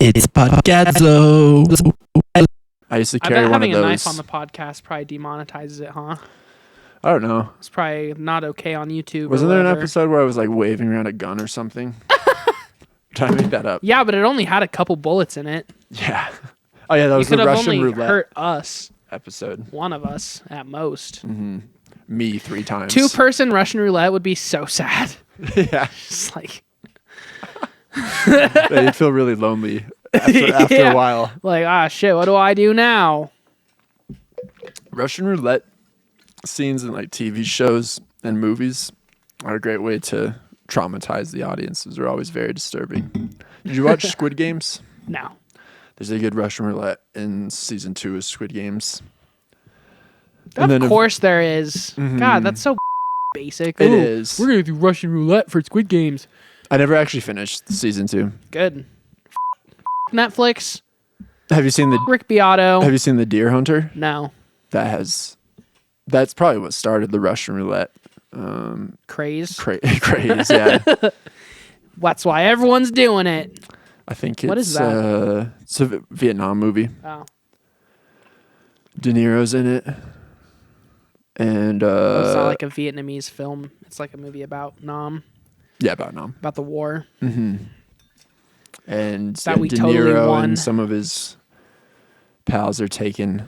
It's podcadzo. I used to carry one of those. Having a knife on the podcast probably demonetizes it, huh? I don't know. It's probably not okay on YouTube. Wasn't there an episode where I was like waving around a gun or something? Trying to make that up. Yeah, but it only had a couple bullets in it. Yeah. Oh yeah, that was the Russian roulette hurt us. Episode. One of us at most. Mm-hmm. Me 3 times. 2-person Russian roulette would be so sad. Yeah. Just like. You'd feel really lonely after a while. Like, shit, what do I do now? Russian roulette scenes in like TV shows and movies are a great way to traumatize the audiences. They're always very disturbing. Did you watch Squid Games? No. There's a good Russian roulette in season 2 of Squid Games. Of course there is. Mm-hmm. God, that's so basic. It is. We're going to do Russian roulette for Squid Games. I never actually finished season 2. Good. Netflix. Have you seen Rick Beato. Have you seen The Deer Hunter? No. That's probably what started the Russian roulette craze. Craze, yeah. That's why everyone's doing it. I think it's what is that? It's a Vietnam movie. Oh. De Niro's in it. And it's not like a Vietnamese film. It's like a movie about Nam. Yeah, about Nam. About the war. Mm-hmm. And that we De totally Niro won. And some of his pals are taken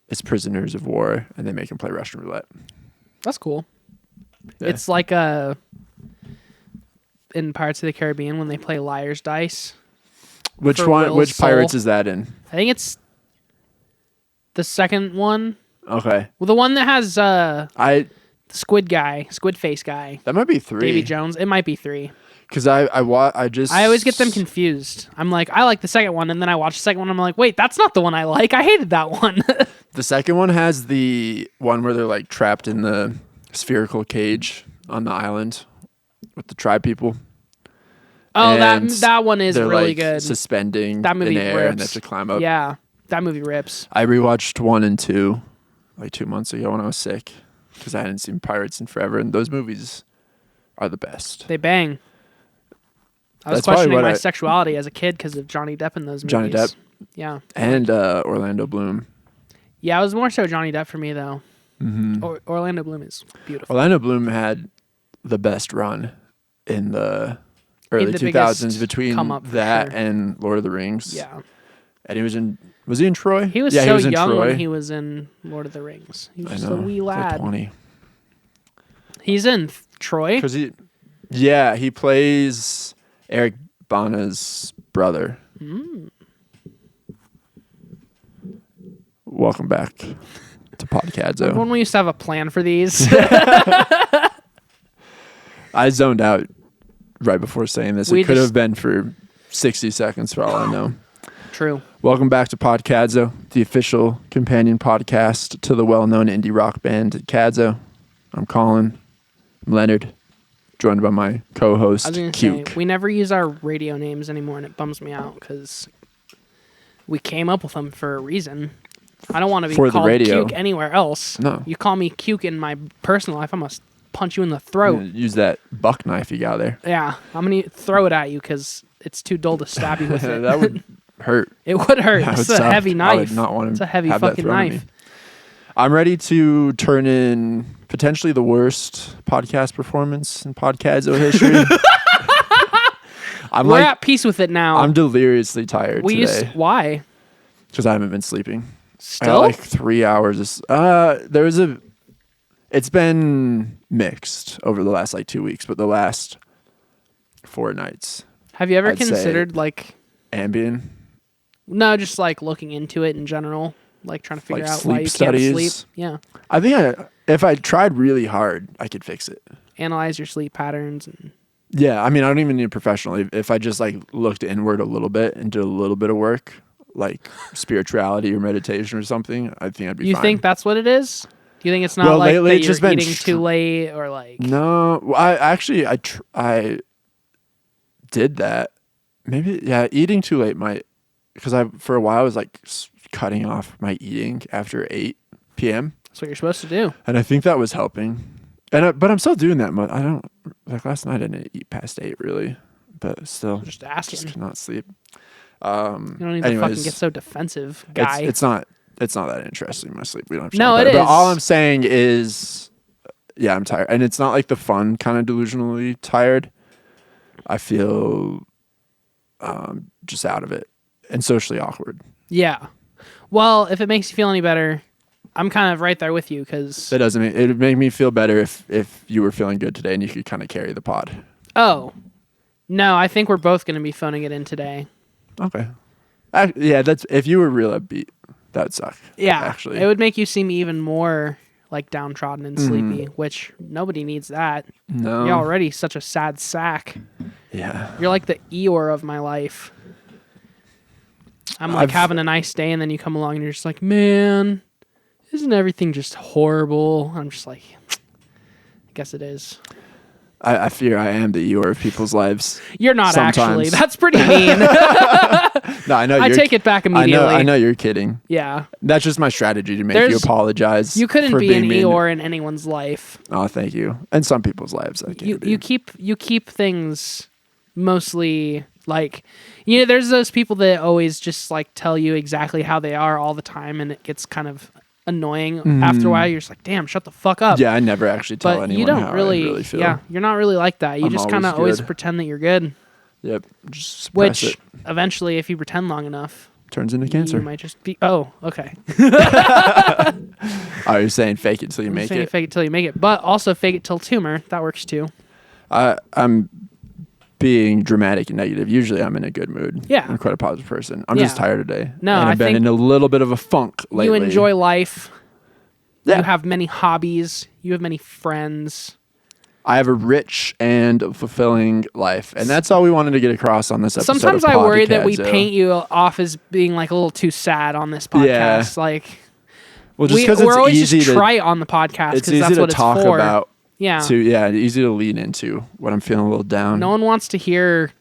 as prisoners of war, and they make him play Russian roulette. That's cool. Yeah. It's like in Pirates of the Caribbean when they play Liar's Dice. Which one? Which Pirates is that in? I think it's the second one. Okay. Well, the one that has the squid face guy. That might be 3. Davy Jones. It might be 3. Because I always get them confused. I'm like, I like the second one, and then I watch the second one, and I'm like, wait, that's not the one I like. I hated that one. The second one has the one where they're like trapped in the spherical cage on the island with the tribe people. Oh, that one is really like good. Suspending that movie in air rips. And they have to climb up. Yeah, that movie rips. I rewatched 1 and 2 like 2 months ago when I was sick because I hadn't seen Pirates in forever, and those movies are the best. They bang. I was questioning my sexuality as a kid because of Johnny Depp in those movies. Johnny Depp. Yeah. And Orlando Bloom. Yeah, it was more so Johnny Depp for me, though. Mm-hmm. Orlando Bloom is beautiful. Orlando Bloom had the best run in the early 2000s between that and Lord of the Rings. Yeah. And he was he in Troy? He was so young when he was in Lord of the Rings. He was just a wee lad. Like 20. He's in Troy? He plays Eric Bana's brother. Mm. Welcome back to podcadzo. When we used to have a plan for these. I zoned out right before saying this. It could have been for 60 seconds for all I know. True. Welcome back to podcadzo, the official companion podcast to the well-known indie rock band Cadzo. I'm Colin. I'm Leonard. Joined by my co-host, Cuke. We never use our radio names anymore, and it bums me out because we came up with them for a reason. I don't want to be called Cuke anywhere else. No. You call me Cuke in my personal life, I must punch you in the throat. Use that buck knife you got there. Yeah, I'm going to throw it at you because it's too dull to stab you with it. That would hurt. It would hurt. It's a heavy knife. I would not want to. It's a heavy fucking knife. I'm ready to turn in potentially the worst podcast performance in podcadzo history. We're at peace with it now. I'm deliriously tired today. Why? Because I haven't been sleeping. Still? I got like 3 hours. It's been mixed over the last like 2 weeks, but the last 4 nights. Have you ever considered like Ambien? No, just like looking into it in general, like trying to figure out why you studies. can't sleep. Yeah. I think if I tried really hard, I could fix it. Analyze your sleep patterns. Yeah, I mean, I don't even need a professional. If I just like looked inward a little bit and did a little bit of work, like spirituality or meditation or something, I think I'd be fine. You think that's what it is? Do you think it's not like lately, that you're eating too late or like... No, I did that. Maybe, yeah, eating too late might... Because for a while I was like cutting off my eating after 8 p.m. That's what you're supposed to do. And I think that was helping. But I'm still doing that. I don't... Like last night I didn't eat past 8 really. But still... Just asking. Just cannot sleep. You don't need to fucking get so defensive, guy. It's not that interesting, my sleep. We don't have to No, talk about it is. But all I'm saying is, yeah, I'm tired. And it's not like the fun kind of delusionally tired. I feel just out of it and socially awkward. Yeah. Well, if it makes you feel any better, I'm kind of right there with you because... It would make me feel better if you were feeling good today and you could kind of carry the pod. Oh. No, I think we're both going to be phoning it in today. Okay. Yeah, that's if you were real upbeat, that would suck. Yeah. Actually. It would make you seem even more like downtrodden and sleepy, which nobody needs that. No. You're already such a sad sack. Yeah. You're like the Eeyore of my life. I'm like having a nice day and then you come along and you're just like, man, isn't everything just horrible? I'm just like, I guess it is. I fear I am the Eeyore of people's lives. You're not sometimes. Actually. That's pretty mean. No, I know. I take it back immediately. I know you're kidding. Yeah. That's just my strategy to make you apologize. You couldn't be an Eeyore in anyone's life. Oh, thank you. And some people's lives. You keep things mostly like, there's those people that always just like tell you exactly how they are all the time, and it gets kind of annoying after a while. You're just like, damn, shut the fuck up. Yeah, I never actually tell anyone you don't how really, I really feel. Yeah, you're not really like that. You just kind of always pretend that you're good. Yep. Just suppress it. Eventually, if you pretend long enough, turns into cancer. You might just be. Oh, okay. Oh, you're saying fake it till you make it. Fake it till you make it, but also fake it till tumor. That works too. I'm being dramatic and negative. Usually, I'm in a good mood. Yeah, I'm quite a positive person. I'm just tired today. No, and I've been in a little bit of a funk lately. You enjoy life. Yeah. You have many hobbies. You have many friends. I have a rich and fulfilling life, and that's all we wanted to get across on this episode. Sometimes I worry that we paint you off as being like a little too sad on this podcast. Yeah. Like, well, just because we're always just trite on the podcast because that's what it's for. It's easy to talk about. Yeah. Easy to lean into when I'm feeling a little down. No one wants to hear,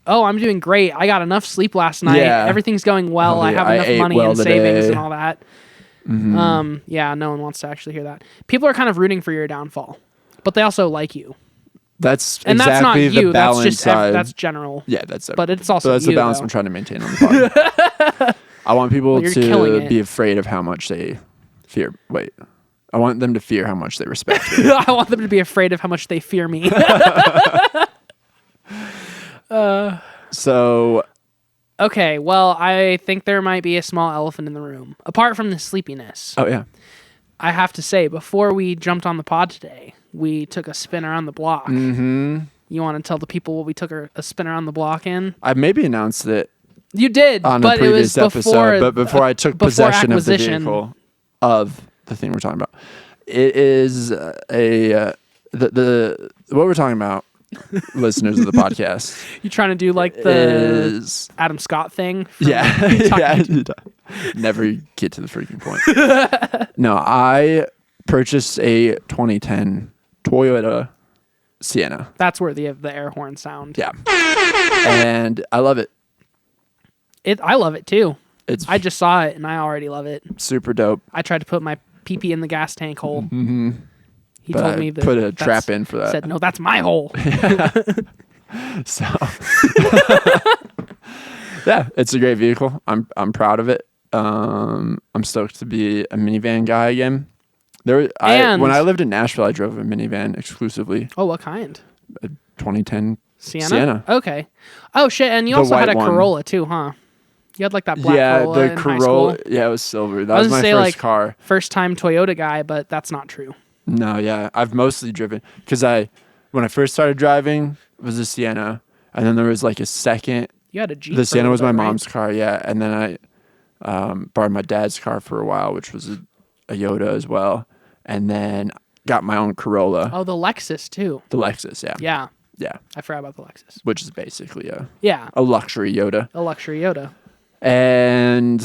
oh, I'm doing great. I got enough sleep last night. Yeah. Everything's going well. I have enough money and savings and all that. Mm-hmm. Yeah, no one wants to actually hear that. People are kind of rooting for your downfall, but they also like you. That's and exactly that's not you. The balance that's just side. That's general. Yeah, that's it. But it's also that's the balance I'm trying to maintain on the pod. I want people to be afraid of how much they fear. Wait, I want them to fear how much they respect me. I want them to be afraid of how much they fear me. So. Okay, well, I think there might be a small elephant in the room. Apart from the sleepiness. Oh, yeah. I have to say, before we jumped on the pod today, we took a spin around the block. Mm-hmm. You want to tell the people what we took a spin around the block in? I maybe announced it. You did, on but a previous it was episode, but before I took possession of the vehicle of the thing we're talking about. It is the what we're talking about. Listeners of the podcast, you trying to do like the Adam Scott thing? Yeah. Never get to the freaking point. No, I purchased a 2010 Toyota Sienna. That's where the air horn sound. Yeah, and I love it. I love it too. I just saw it and I already love it. Super dope. I tried to put my pee-pee in the gas tank hole. Mm-hmm. He told me that put a trap in for that. Said, no, that's my hole. So, yeah, it's a great vehicle. I'm proud of it. I'm stoked to be a minivan guy again. When I lived in Nashville, I drove a minivan exclusively. Oh, what kind? A 2010 Sienna. Okay. Oh shit, and you also had a Corolla too, huh? You had like that black Corolla in high school. Yeah, it was silver. That was my first car. First time Toyota guy, but that's not true. No, yeah. I've mostly driven because when I first started driving, it was a Sienna, and then there was like a second. You had a Jeep. The Sienna was my mom's car, yeah, and then I borrowed my dad's car for a while, which was a Toyota as well, and then got my own Corolla. Oh, the Lexus too. The Lexus, yeah. Yeah. Yeah. I forgot about the Lexus. Which is basically a luxury Yoda. A luxury Yoda. And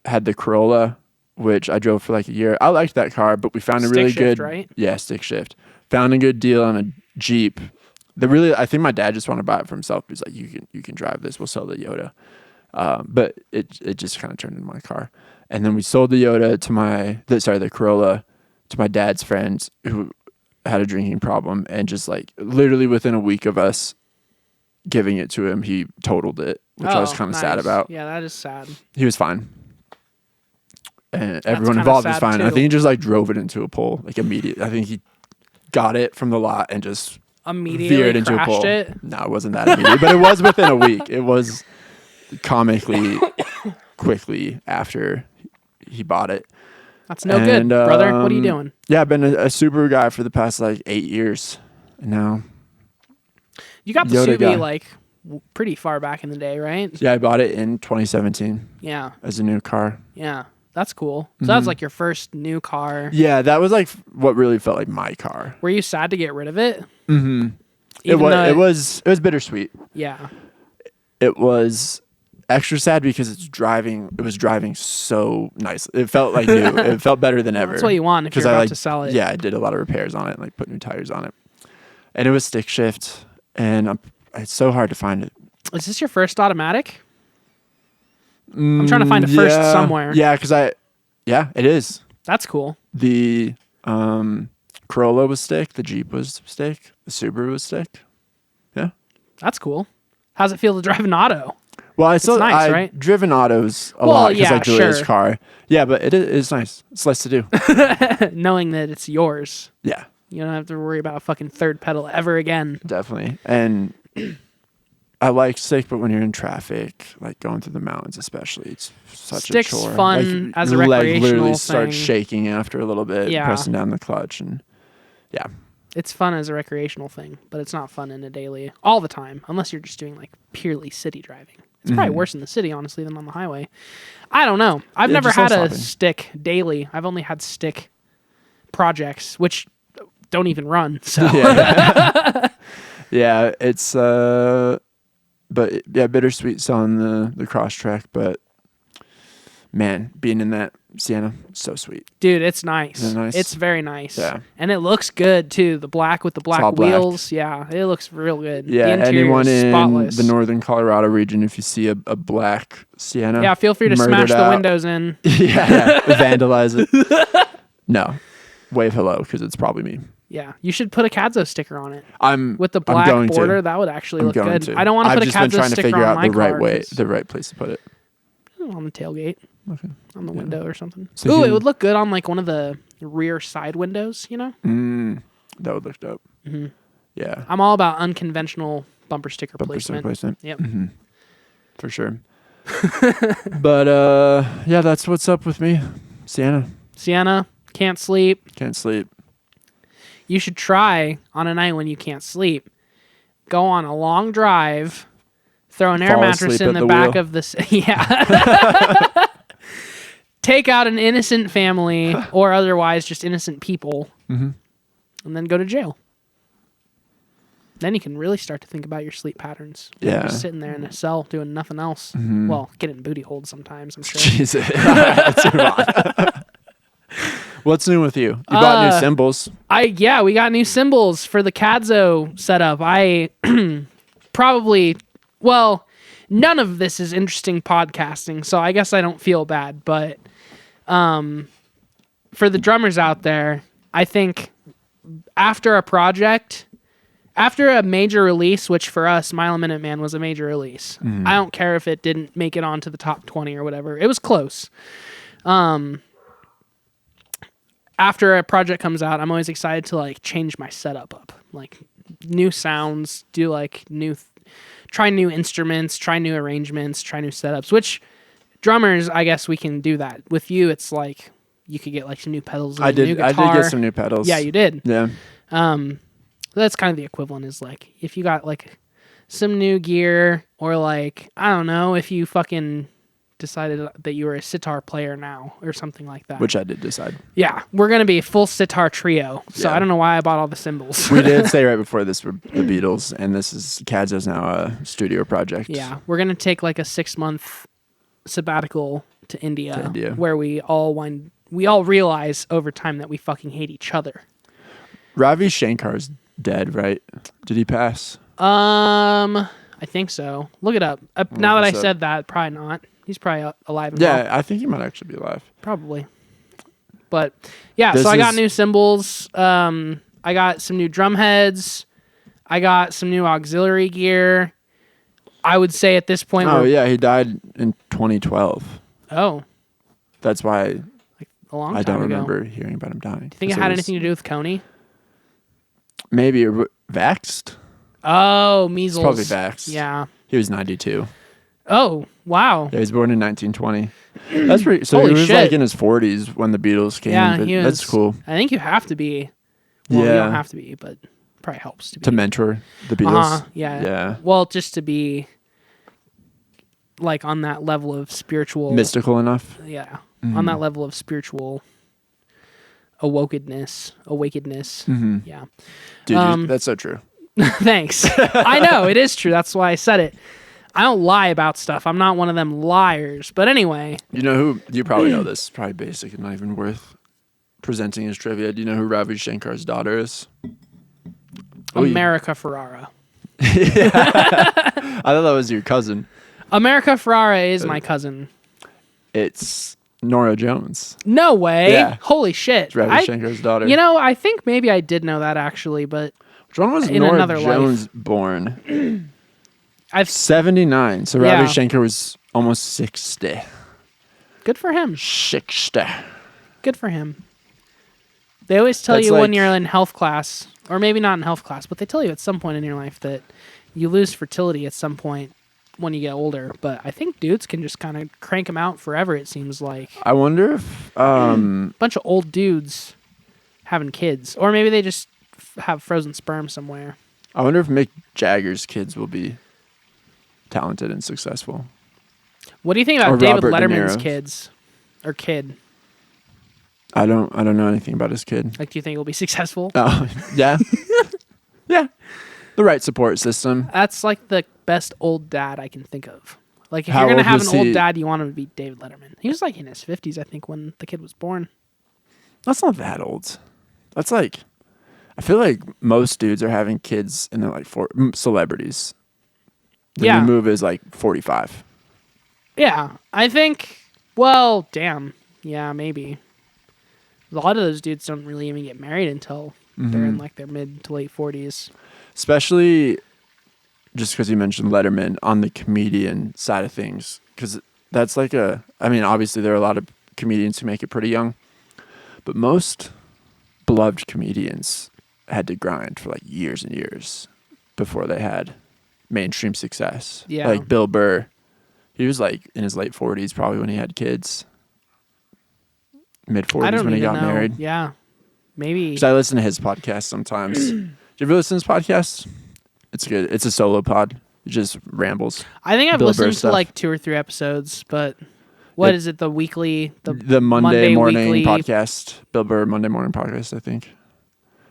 had the Corolla, which I drove for like a year. I liked that car, but we found a really good, right? Yeah, stick shift. Found a good deal on a Jeep. I think my dad just wanted to buy it for himself. He's like, you can drive this. We'll sell the Yoda. But it just kind of turned into my car. And then we sold the Corolla to my dad's friends who had a drinking problem, and just like literally within a week of us giving it to him, he totaled it, which I was kind of sad about. Yeah, that is sad. He was fine. And everyone involved was fine. Too. I think he just like drove it into a pole like immediately. I think he got it from the lot and just immediately veered into a pole. It? No, it wasn't that immediate, but it was within a week. It was comically quickly after he bought it. That's no good, brother. What are you doing? Yeah, I've been a Subaru guy for the past like 8 years. And now you got the Subaru like pretty far back in the day, right? Yeah, I bought it in 2017. Yeah. As a new car. Yeah. That's cool. So that was like your first new car. Yeah, that was like what really felt like my car. Were you sad to get rid of it? Mm-hmm. It was bittersweet. Yeah. It was extra sad because it was driving so nice. It felt like new. It felt better than ever. That's what you want if you're about to sell it. Yeah, I did a lot of repairs on it and like put new tires on it. And it was stick shift, and it's so hard to find it. Is this your first automatic? I'm trying to find a first somewhere. Yeah, it is. That's cool. The Corolla was stick, the Jeep was stick, the Subaru was stick. Yeah. That's cool. How's it feel to drive an auto? Well, I've driven autos a lot because I Julia's car. Yeah, but it is nice. It's less to do. Knowing that it's yours. Yeah. You don't have to worry about a fucking third pedal ever again. Definitely. And I like stick, but when you're in traffic, like going through the mountains especially, it's such a chore. Stick's fun like, as a recreational thing. Literally starts shaking after a little bit, pressing down the clutch, and yeah. It's fun as a recreational thing, but it's not fun in a daily all the time, unless you're just doing like purely city driving. It's probably worse in the city, honestly, than on the highway. I don't know. I've never had a stick daily. I've only had stick projects, which don't even run. So yeah, it's but yeah, bittersweet selling the cross track, but man, being in that Sienna, so sweet. Dude, it's nice. Isn't it nice? It's very nice. Yeah. And it looks good too. The black with the black wheels. Black. Yeah, it looks real good. Yeah, the anyone in spotless. the northern Colorado region, if you see a black Sienna, yeah, feel free to smash the windows in. yeah, vandalize it. No, wave hello, because it's probably me. Yeah, you should put a cadzo sticker on it. With the black border, that would actually look good. I don't want to put a cadzo sticker on my car. I've just been trying to figure out the right place to put it. On the tailgate. Okay. On the window or something. So it would look good on like one of the rear side windows, you know? That would look dope. Mm-hmm. Yeah. I'm all about unconventional bumper sticker placement. Yep. Mm-hmm. For sure. But yeah, that's what's up with me. Sienna, can't sleep. Can't sleep. You should try on a night when you can't sleep. Go on a long drive, throw an air mattress in the back of the take out an innocent family or otherwise just innocent people, and then go to jail. Then you can really start to think about your sleep patterns. Yeah. Just sitting there in a cell doing nothing else. Well, getting booty holed sometimes, I'm sure. Jesus. Let's move on. What's new with you? You bought new cymbals. We got new cymbals for the cadzo setup. I none of this is interesting podcasting, so I guess I don't feel bad, but for the drummers out there, I think after a major release, which for us, Mile a Minute Man was a major release. I don't care if it didn't make it onto the top 20 or whatever. It was close. After a project comes out, I'm always excited to like change my setup up, like new sounds, do like try new instruments, try new arrangements, try new setups, which drummers, I guess we can do that. With you, it's like you could get like some new pedals. I did get some new pedals. Yeah, you did. Yeah. That's kind of the equivalent is like if you got like some new gear or like, I don't know, if you fucking decided that you were a sitar player now or something like that. Which I did decide. Yeah, we're going to be a full sitar trio. So I don't know why I bought all the cymbals. We did say right before this were the Beatles, and this is Cadzo's now a studio project. Yeah, we're going to take like a 6-month sabbatical to India. Where we all realize over time that we fucking hate each other. Ravi Shankar's dead, right? Did he pass? I think so. Look it up. Now that I said that, probably not. He's probably alive and well. Yeah, I think he might actually be alive. Probably. But yeah, so I got new cymbals. I I got some new drum heads. I got some new auxiliary gear. I would say at this point... Oh, yeah, he died in 2012. Oh. That's why a long time I don't ago. remember hearing about him dying. Do you think it had anything to do with Coney? Maybe vaxxed. Oh, measles. It's probably vaxxed. Yeah. He was 92. Oh, wow. Yeah, he was born in 1920. That's pretty. So Holy he was shit. like in his 40s when the Beatles came. Yeah, he was, that's cool. I think you have to be. Well, you don't have to be, but probably helps to be. To mentor the Beatles. Yeah. Yeah. Well, just to be like on that level of spiritual. Mystical enough. Yeah. On that level of spiritual awakenedness. Mm-hmm. Yeah. Dude, that's so true. Thanks. I know, it is true. That's why I said it. I don't lie about stuff. I'm not one of them liars. But anyway. You know who? You probably know this. Probably basic and not even worth presenting as trivia. Do you know who Ravi Shankar's daughter is? America Ferrara. Yeah. I thought that was your cousin. America Ferrara is my cousin. It's Nora Jones. No way. Yeah. Holy shit. It's Ravi Shankar's daughter. You know, I think maybe I did know that actually, but which one was in Nora another Jones life. born? I've 79. So Ravi Shankar was almost 60. Good for him. 60. Good for him. They always tell you when you're in health class, or maybe not in health class, but they tell you at some point in your life that you lose fertility at some point when you get older. But I think dudes can just kind of crank them out forever, it seems like. I wonder if... bunch of old dudes having kids. Or maybe they just have frozen sperm somewhere. I wonder if Mick Jagger's kids will be talented and successful. What do you think about David Robert De Letterman's Niro's. kids? Or kid? I don't know anything about his kid. Like, do you think he'll be successful? Oh, yeah. Yeah. The right support system. That's like the best old dad I can think of. Like, if How you're going to old have was an he? old dad, you want him to be David Letterman. He was like in his 50s, I think, when the kid was born. That's not that old. That's like... I feel like most dudes are having kids and they're like celebrities. The new move is like 45. Yeah, I think, well, damn. Yeah, maybe. A lot of those dudes don't really even get married until they're in like their mid to late 40s. Especially just because you mentioned Letterman on the comedian side of things. Because that's like I mean, obviously there are a lot of comedians who make it pretty young. But most beloved comedians had to grind for like years and years before they had mainstream success. Yeah. Like Bill Burr, he was like in his late 40s probably when he had kids. Mid 40s when he got married. Yeah. Maybe. Because I listen to his podcast sometimes. Do you ever listen to his podcast? It's good. It's a solo pod. It just rambles. I think I've Bill Burr listened to stuff. like 2 or 3 episodes, but what is it? The weekly? The Monday morning weekly podcast. Bill Burr Monday morning podcast, I think.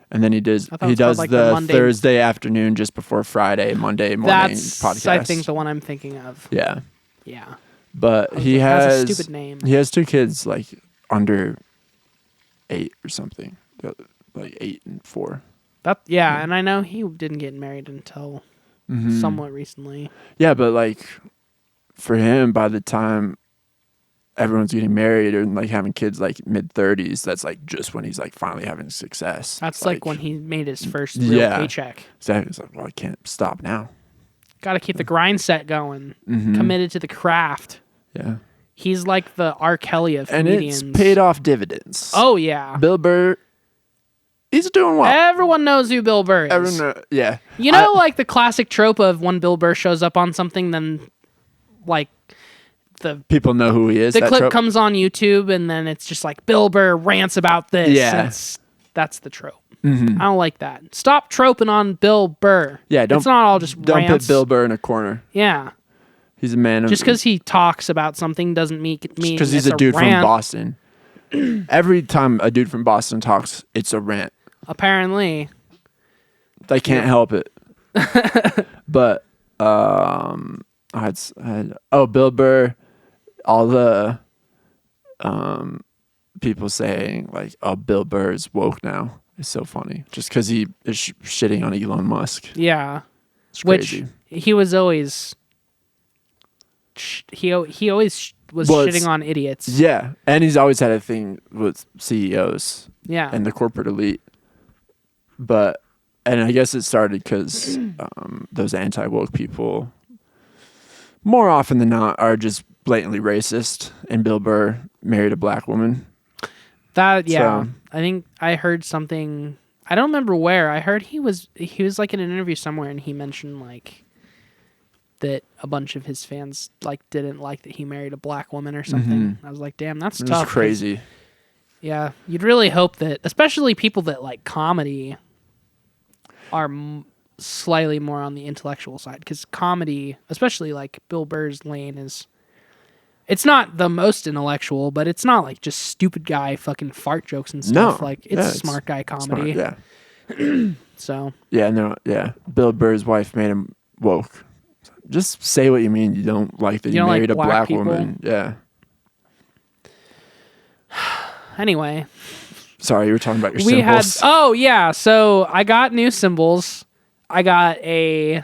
And then he does like the Monday... Thursday afternoon just before Friday, Monday morning podcast. That's, I think, the one I'm thinking of. Yeah. Yeah. But he has has a stupid name. He has 2 kids like under 8 or something. Like 8 and 4. Yeah, and I know he didn't get married until somewhat recently. Yeah, but like for him, by the time everyone's getting married or like having kids like mid 30s, that's like just when he's like finally having success. That's like when he made his first real paycheck. Exactly. It's like, well, I can't stop now. Got to keep the grind set going. Committed to the craft. Yeah. He's like the R. Kelly of comedians. And it's paid off dividends. Oh, yeah. Bill Burr, he's doing well. Everyone knows who Bill Burr is. Yeah. You know, like the classic trope of when Bill Burr shows up on something, then like the people know who he is. The clip trope. comes on YouTube, and then it's just like Bill Burr rants about this. Yeah. That's the trope. I don't like that. Stop troping on Bill Burr. Yeah, it's not all just don't rants. put Bill Burr in a corner. Yeah. He's a man of... Just because he talks about something doesn't mean because he's a dude from Boston. Every time a dude from Boston talks, it's a rant. Apparently. They can't help it. But, Bill Burr, all the people saying like, oh, Bill Burr is woke now. It's so funny. Just because he is shitting on Elon Musk. Yeah. It's crazy. Which he was always... He always was shitting on idiots. Yeah. And he's always had a thing with CEOs. Yeah. And the corporate elite. But, and I guess it started because those anti-woke people, more often than not, are just blatantly racist. And Bill Burr married a black woman. That, yeah. So, I think I heard something. I don't remember where. I heard he was like in an interview somewhere, and he mentioned like that a bunch of his fans like didn't like that he married a black woman or something. I was like, damn, that's tough. Crazy. Yeah, you'd really hope that, especially people that like comedy, are slightly more on the intellectual side, because comedy, especially like Bill Burr's lane, it's not the most intellectual, but it's not like just stupid guy fucking fart jokes and stuff. No, like it's smart guy comedy. Smart, yeah. So yeah. Bill Burr's wife made him woke. Just say what you mean. You don't like that you married like a black woman. Yeah. Anyway. Sorry, you were talking about your symbols. Oh, yeah. So I got new cymbals. I got a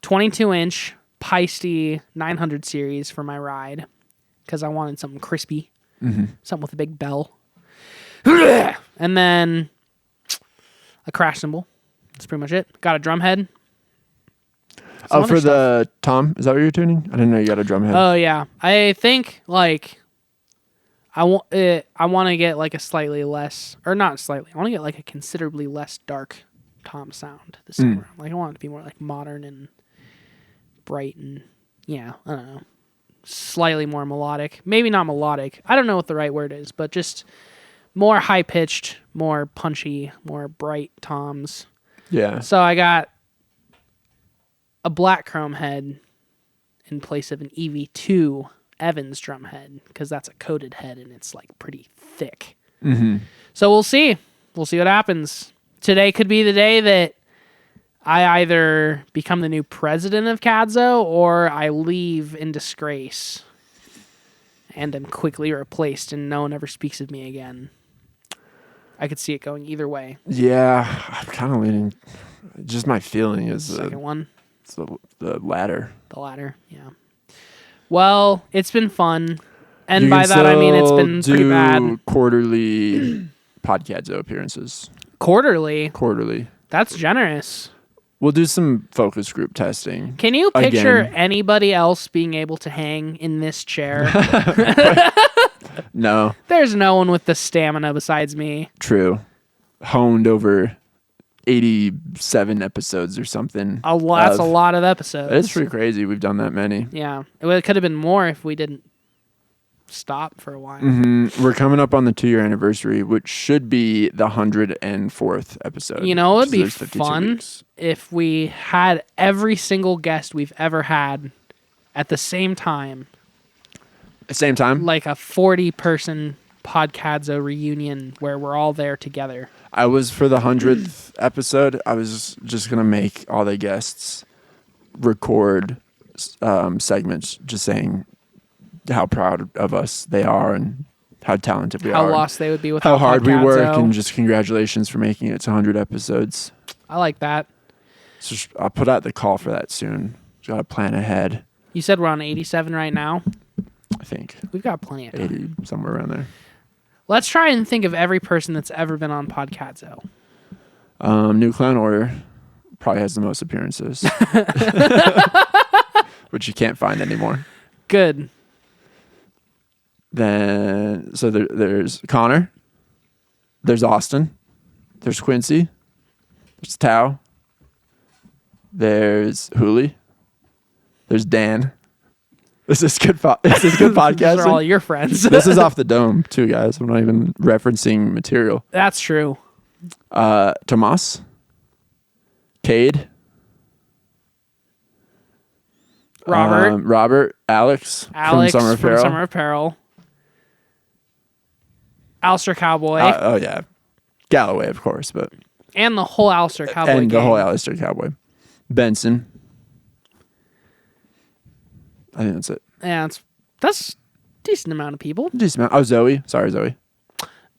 22-inch Peisty 900 series for my ride because I wanted something crispy. Something with a big bell. And then a crash cymbal. That's pretty much it. Got a drum head. For the tom? Is that what you're tuning? I didn't know you got a drum head. Oh, yeah. I think, like... I want to get like a slightly less, or not slightly. I want to get like a considerably less dark tom sound this time around. Like I want it to be more like modern and bright and I don't know, slightly more melodic. Maybe not melodic. I don't know what the right word is, but just more high pitched, more punchy, more bright toms. Yeah. So I got a black chrome head in place of an EV2 Evans drum head, because that's a coated head and it's like pretty thick. So we'll see what happens. Today could be the day that I either become the new president of Cadzo or I leave in disgrace and am quickly replaced and no one ever speaks of me again. I could see it going either way. Yeah, I'm kind of leaning. Just my feeling is the second one. It's the latter. The latter, yeah. Well, it's been fun, and by that I mean it's been pretty bad. Quarterly podcadzo appearances. Quarterly. That's generous. We'll do some focus group testing. Can you picture anybody else being able to hang in this chair? No. There's no one with the stamina besides me. True. Honed over 87 episodes or something. That's a lot of episodes. It's pretty crazy. We've done that many. Yeah. It could have been more if we didn't stop for a while. We're coming up on the 2-year anniversary, which should be the 104th episode. You know, it'd be fun if we had every single guest we've ever had at the same time. Same time? Like a 40-person podcadzo reunion where we're all there together. I was, for the 100th episode, I was just going to make all the guests record segments just saying how proud of us they are and how talented we are. How lost they would be without how hard podcadzo. we work, and just congratulations for making it to 100 episodes. I like that. So I'll put out the call for that soon. Just got to plan ahead. You said we're on 87 right now? I think. We've got plenty of time. 80, somewhere around there. Let's try and think of every person that's ever been on podcadzo. New Clown Order probably has the most appearances. Which you can't find anymore. Good. Then, so there's Connor. There's Austin. There's Quincy. There's Tao. There's Hooli. There's Dan. This is good. This is good podcast. These are all your friends. This is off the dome too, guys. I'm not even referencing material. That's true. Tomas, Cade, Robert, Alex from Summer Apparel, Alistair Cowboy. Oh yeah, Galloway of course, but and the whole Alistair Cowboy and gang. the whole Alistair Cowboy, Benson. I think that's it. Yeah, that's a decent amount of people. Decent amount. Oh, Zoe. Sorry, Zoe.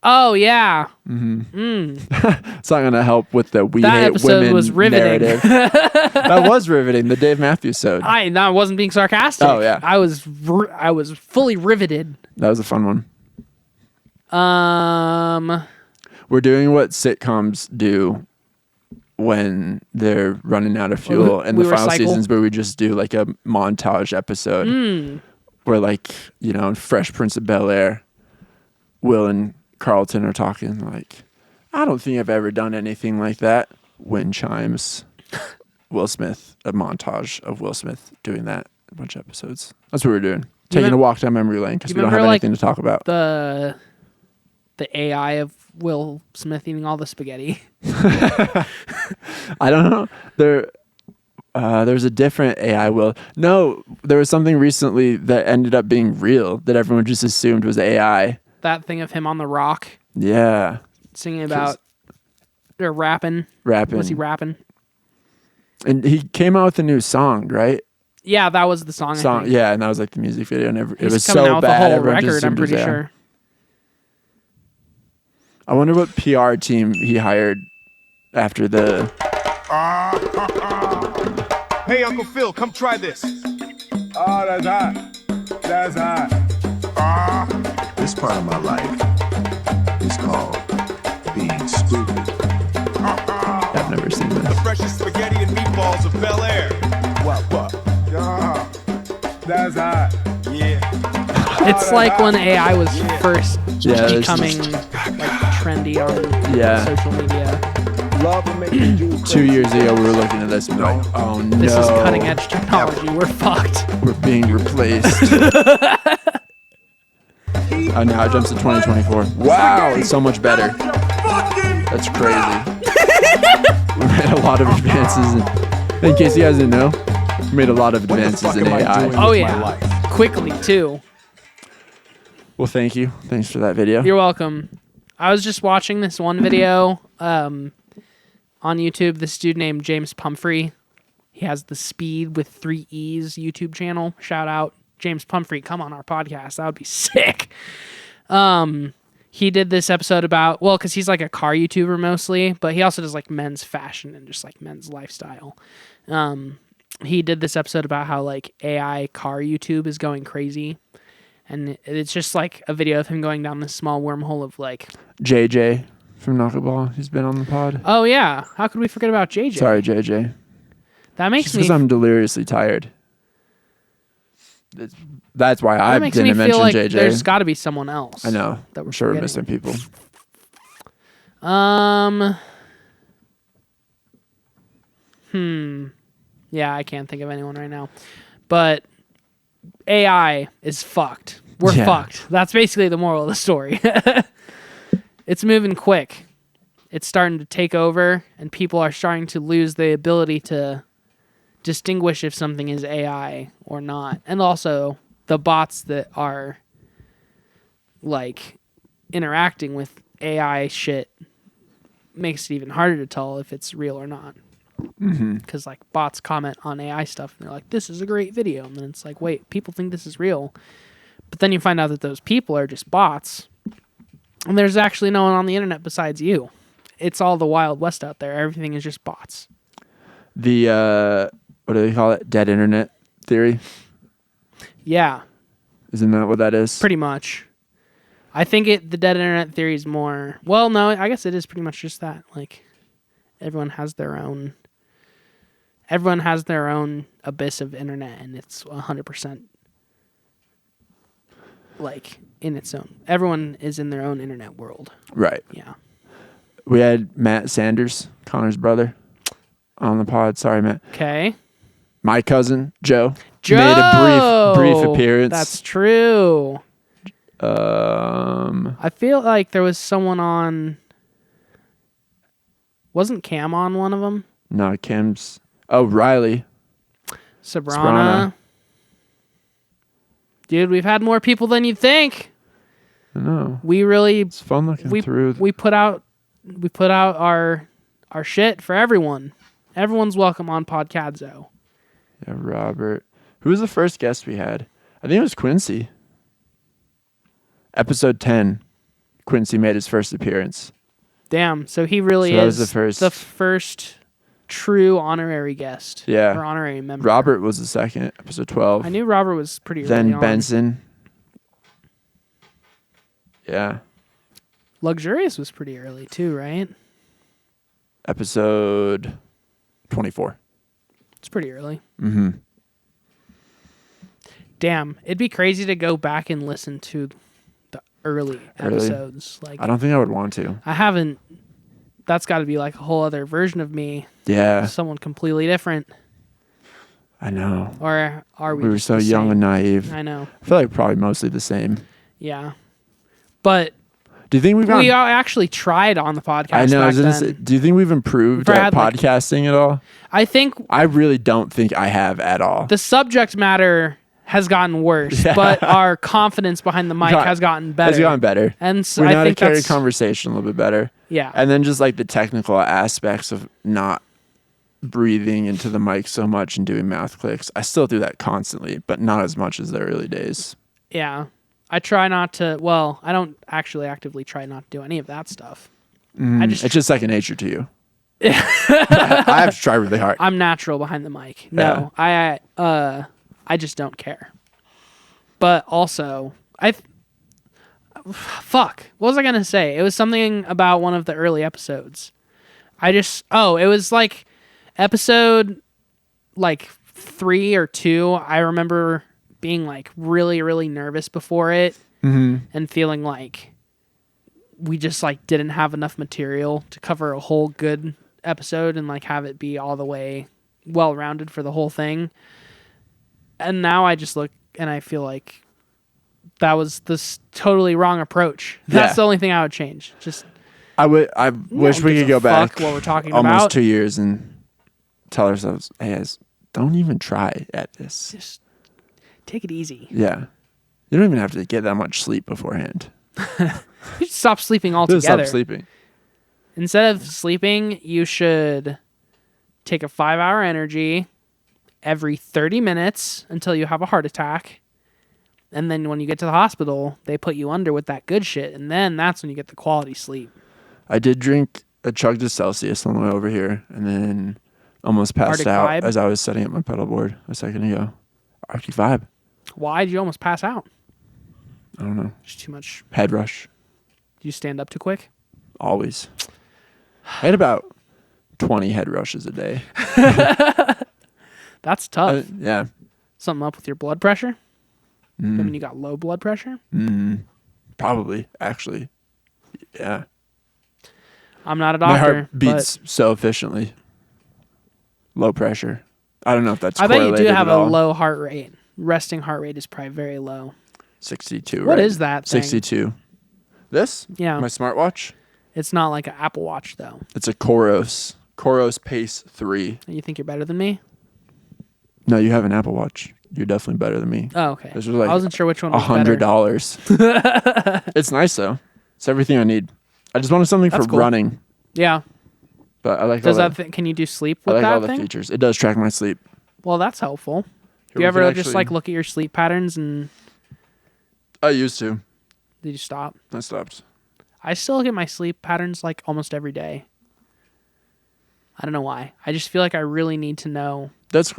Oh, yeah. It's not going to help with the we that hate episode women was riveting. narrative. That was riveting. The Dave Matthews episode. I wasn't being sarcastic. Oh, yeah. I was fully riveted. That was a fun one. We're doing what sitcoms do when they're running out of fuel in the final seasons, where we just do like a montage episode where, like, you know, in Fresh Prince of Bel-Air, Will and Carlton are talking like, I don't think I've ever done anything like that. Wind chimes. Will Smith, a montage of Will Smith doing that a bunch of episodes. That's what we're doing. Taking a walk down memory lane because we don't have anything to talk about. The AI of Will Smith eating all the spaghetti. I don't know. There's a different AI Will. No, there was something recently that ended up being real that everyone just assumed was AI. That thing of him on the rock. Yeah. Singing about or rapping. Was he rapping? And he came out with a new song, right? Yeah, that was the song. Yeah, and that was like the music video, and it was coming so out bad. With the whole record, I'm pretty sure. I wonder what PR team he hired after the. Hey, Uncle Phil, come try this. Oh, that's hot. That's hot. This part of my life is called being stupid. I've never seen this. The freshest spaghetti and meatballs of Bel Air. What? That's hot. Yeah. It's like when AI was first becoming like trendy on social media. 2 years ago, we were looking at this and like, oh no. This is cutting edge technology. We're fucked. We're being replaced. Now it jumps to 2024. Wow, it's so much better. That's crazy. We made a lot of advances. In case you guys didn't know, we made a lot of advances in AI. Oh yeah, quickly too. Well, thank you. Thanks for that video. You're welcome. I was just watching this one video on YouTube. This dude named James Pumphrey. He has the Speed with 3 E's YouTube channel. Shout out James Pumphrey. Come on our podcast. That would be sick. He did this episode about, well, because he's like a car YouTuber mostly, but he also does like men's fashion and just like men's lifestyle. He did this episode about how like AI car YouTube is going crazy. And it's just like a video of him going down this small wormhole of like... JJ from Knuckleball. He's been on the pod. Oh, yeah. How could we forget about JJ? Sorry, JJ. That makes me... because I'm deliriously tired. That's why I didn't mention like JJ. There's got to be someone else. I know. That we're sure we're missing people. Yeah, I can't think of anyone right now. But AI is fucked. We're fucked. That's basically the moral of the story. It's moving quick. It's starting to take over, and people are starting to lose the ability to distinguish if something is AI or not. And also the bots that are like interacting with AI shit makes it even harder to tell if it's real or not. Because like bots comment on AI stuff and they're like, this is a great video, and then it's like, wait, people think this is real, but then you find out that those people are just bots and there's actually no one on the internet besides you. It's all the Wild West out there. Everything is just bots. The what do they call it? Dead internet theory? Yeah. Isn't that what that is? Pretty much. I think the dead internet theory is more... Well, no, I guess it is pretty much just that. Like, everyone has their own abyss of internet, and it's 100% like in its own... Everyone is in their own internet world. Right. Yeah. We had Matt Sanders, Connor's brother, on the pod. Sorry, Matt. Okay. My cousin, Joe. Made a brief appearance. That's true. I I feel like there was someone on... Wasn't Cam on one of them? No, Cam's... Oh, Riley. Sabrina. Dude, we've had more people than you'd think. I know. We really... It's fun looking through. We put out our shit for everyone. Everyone's welcome on podcadzo. Yeah, Robert. Who was the first guest we had? I think it was Quincy. Episode 10. Quincy made his first appearance. Damn, so he really is the first true honorary guest. Yeah. Or honorary member. Robert was the second, episode 12. I knew Robert was pretty early Then on. Benson. Yeah. Luxurious was pretty early too, right? Episode 24. It's pretty early. Mm-hmm. Damn, it'd be crazy to go back and listen to the early episodes. Like, I don't think I would want to. I haven't. That's got to be like a whole other version of me. Yeah. Someone completely different. I know. Or are we? We were so young and naive. I know. I feel like probably mostly the same. Yeah, but do you think we actually tried on the podcast? I know. Then. Do you think we've improved at podcasting at all? I think. I really don't think I have at all. The subject matter has gotten worse, but our confidence behind the mic has gotten better. Has gotten better, and so we know I think how to carry conversation a little bit better. Yeah, and then just like the technical aspects of not breathing into the mic so much and doing mouth clicks. I still do that constantly, but not as much as the early days. Yeah, I try not to. Well, I don't actually actively try not to do any of that stuff. It's just second nature to you. I have to try really hard. I'm natural behind the mic. No, I just don't care. But also, fuck. What was I gonna say? It was something about one of the early episodes. It was like episode like 3 or 2. I remember being like really, really nervous before it and feeling like we just like didn't have enough material to cover a whole good episode and like have it be all the way well-rounded for the whole thing. And now I just look and I feel like that was this totally wrong approach. That's the only thing I would change. Just I wish we could go back what we're talking almost about. 2 years and tell ourselves, hey guys, don't even try at this. Just take it easy. Yeah. You don't even have to get that much sleep beforehand. You should stop sleeping altogether. Just stop sleeping. Instead of sleeping, you should take a 5-hour energy every 30 minutes until you have a heart attack. And then when you get to the hospital, they put you under with that good shit. And then that's when you get the quality sleep. I did drink a chug to Celsius on the way over here and then almost passed Arctic out vibe? as I was setting up my pedal board a second ago. Arctic vibe. Why did you almost pass out? I don't know. Just too much. Head rush. Did you stand up too quick? Always. I had about 20 head rushes a day. That's tough. Yeah. Something up with your blood pressure? I mean, you got low blood pressure? Probably, actually. Yeah. I'm not a doctor. My heart beats so efficiently. Low pressure. I don't know if that's correlated. I bet you do have at a all. low heart rate. Resting heart rate is probably very low. 62. What right? is that thing? 62. This? Yeah. My smartwatch? It's not like an Apple Watch, though. It's a Coros Pace 3. You think you're better than me? No, you have an Apple Watch. You're definitely better than me. Oh, okay. This was like I wasn't sure which one was better. $100. It's nice, though. It's everything I need. I just wanted something for cool. running. Yeah. But I like Does all that can you do sleep I with like that all the thing? features. It does track my sleep. Well, that's helpful. Do Here, you we can ever just actually- like look at your sleep patterns and I used to. did you stop? I stopped. I still look at my sleep patterns like almost every day. I don't know why. I just feel like I really need to know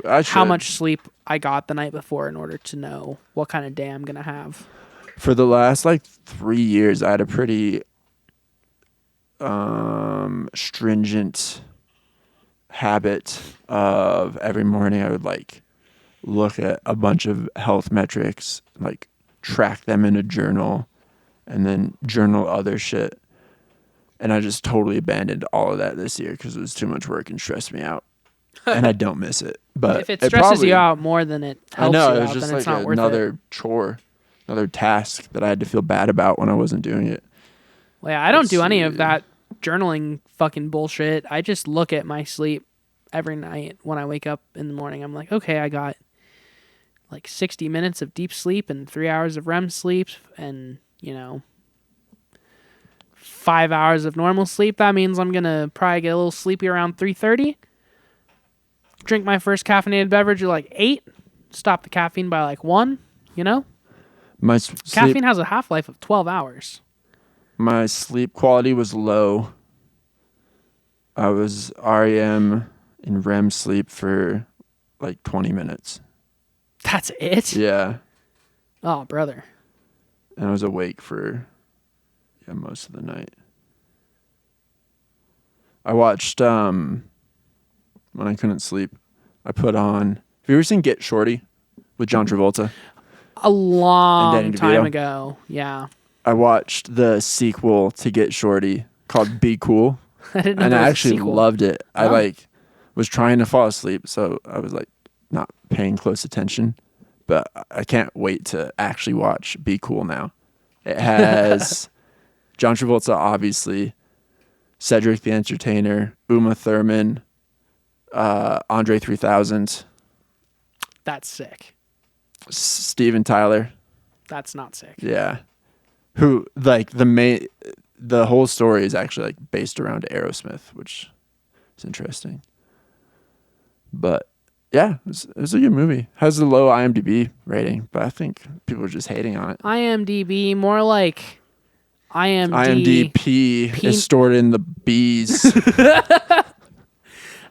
how much sleep I got the night before in order to know what kind of day I'm going to have. For the last like 3 years, I had a pretty stringent habit of every morning I would like look at a bunch of health metrics, like track them in a journal and then journal other shit. And I just totally abandoned all of that this year because it was too much work and stressed me out. And I don't miss it. But if it stresses you out more than it helps you it was out, just then it's like not worth it. another chore, another task that I had to feel bad about when I wasn't doing it. Well, yeah, I don't do any of that journaling fucking bullshit. I just look at my sleep every night when I wake up in the morning. I'm like, okay, I got like 60 minutes of deep sleep and 3 hours of REM sleep and, 5 hours of normal sleep. That means I'm going to probably get a little sleepy around 3:30. Drink my first caffeinated beverage at like 8. Stop the caffeine by like 1, My Caffeine has a half-life of 12 hours. My sleep quality was low. I was REM in REM sleep for like 20 minutes. That's it? Yeah. Oh, brother. And I was awake for most of the night. I watched when I couldn't sleep. I put on. Have you ever seen Get Shorty with John Travolta? A long time ago. Yeah. I watched the sequel to Get Shorty called Be Cool. I didn't know and there I was a actually sequel. loved it. Oh. I was trying to fall asleep, so I was like not paying close attention. But I can't wait to actually watch Be Cool now. It has John Travolta, obviously, Cedric the Entertainer, Uma Thurman, Andre 3000, That's sick. Steven Tyler. That's not sick. Yeah. Who the whole story is actually like based around Aerosmith, which is interesting. But yeah, it was a good movie. Has a low IMDb rating, but I think people are just hating on it. IMDb, more like IMDb is stored in the B's.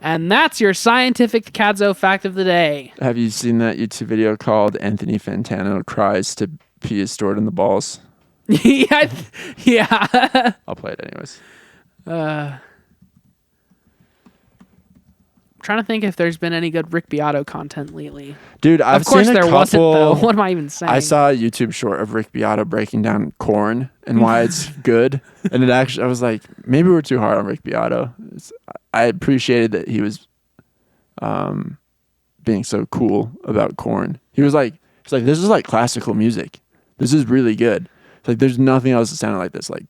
And that's your scientific cadzo fact of the day. Have you seen that YouTube video called Anthony Fantano Cries to Pee is Stored in the Balls? Yeah. I'll play it anyways. Trying to think if there's been any good Rick Beato content lately. Dude, I've of course seen a there couple, wasn't though. What am I even saying? I saw a YouTube short of Rick Beato breaking down corn and why it's good. And I was like, maybe we're too hard on Rick Beato. I appreciated that he was being so cool about corn. He was like, this is like classical music. This is really good. It's like there's nothing else that sounded like this. Like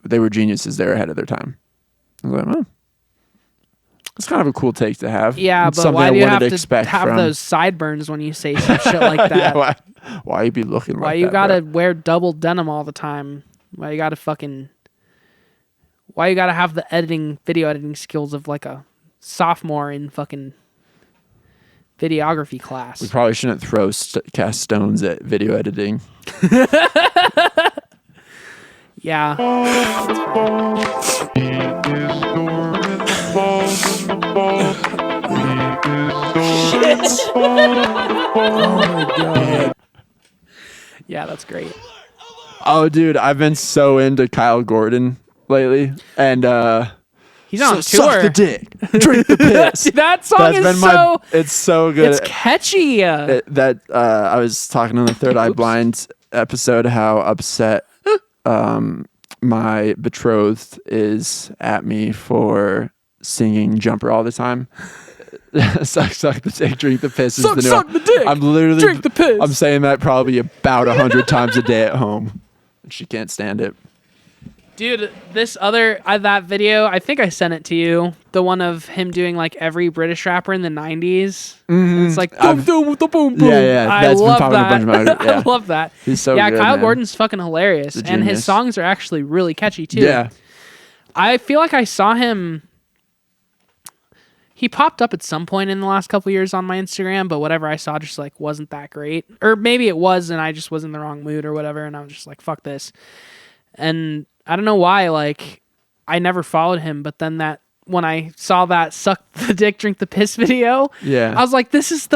they were geniuses. They were ahead of their time. I was like, oh. It's kind of a cool take to have. Yeah, it's but why do you have to have those sideburns when you say some shit like that? Yeah, why you be looking like that? Why you gotta wear double denim all the time? Why you gotta have the video editing skills of like a sophomore in fucking videography class? We probably shouldn't cast stones at video editing. Yeah. Yeah, that's great. Oh, dude, I've been so into Kyle Gordon lately, and he's on tour. Suck the dick, drink the piss. That song it's so good. It's catchy. I was talking on the Third Eye Blind episode how upset my betrothed is at me for singing Jumper all the time. suck the dick, drink the piss. Suck the dick. I'm literally drink the piss. I'm saying that probably about 100 times a day at home. She can't stand it. Dude, that video, I think I sent it to you. The one of him doing like every British rapper in the 90s. Mm-hmm. It's like boom, boom, boom, boom. Yeah. I love that. Yeah. I love that. He's so good, Kyle man. Gordon's fucking hilarious, and his songs are actually really catchy too. Yeah. I feel like I saw him. He popped up at some point in the last couple years on my Instagram, but whatever I saw just like wasn't that great. Or maybe it was and I just was in the wrong mood or whatever, and I was just like, fuck this. And I don't know why, like, I never followed him, but then when I saw that suck the dick, drink the piss video, yeah, I was like, this is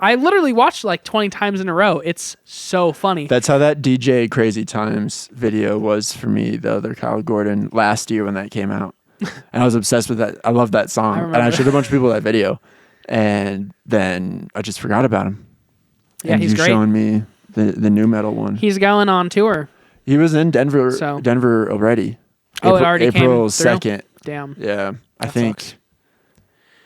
I literally watched it like 20 times in a row. It's so funny. That's how that DJ Crazy Times video was for me, the other Kyle Gordon, last year when that came out. And I was obsessed with that. I love that song. And I showed a bunch of people that video. And then I just forgot about him. Yeah, and he's great. Showing me the new metal one. He's going on tour. He was in Denver already. It already came April through? 2nd. Damn. Yeah. I think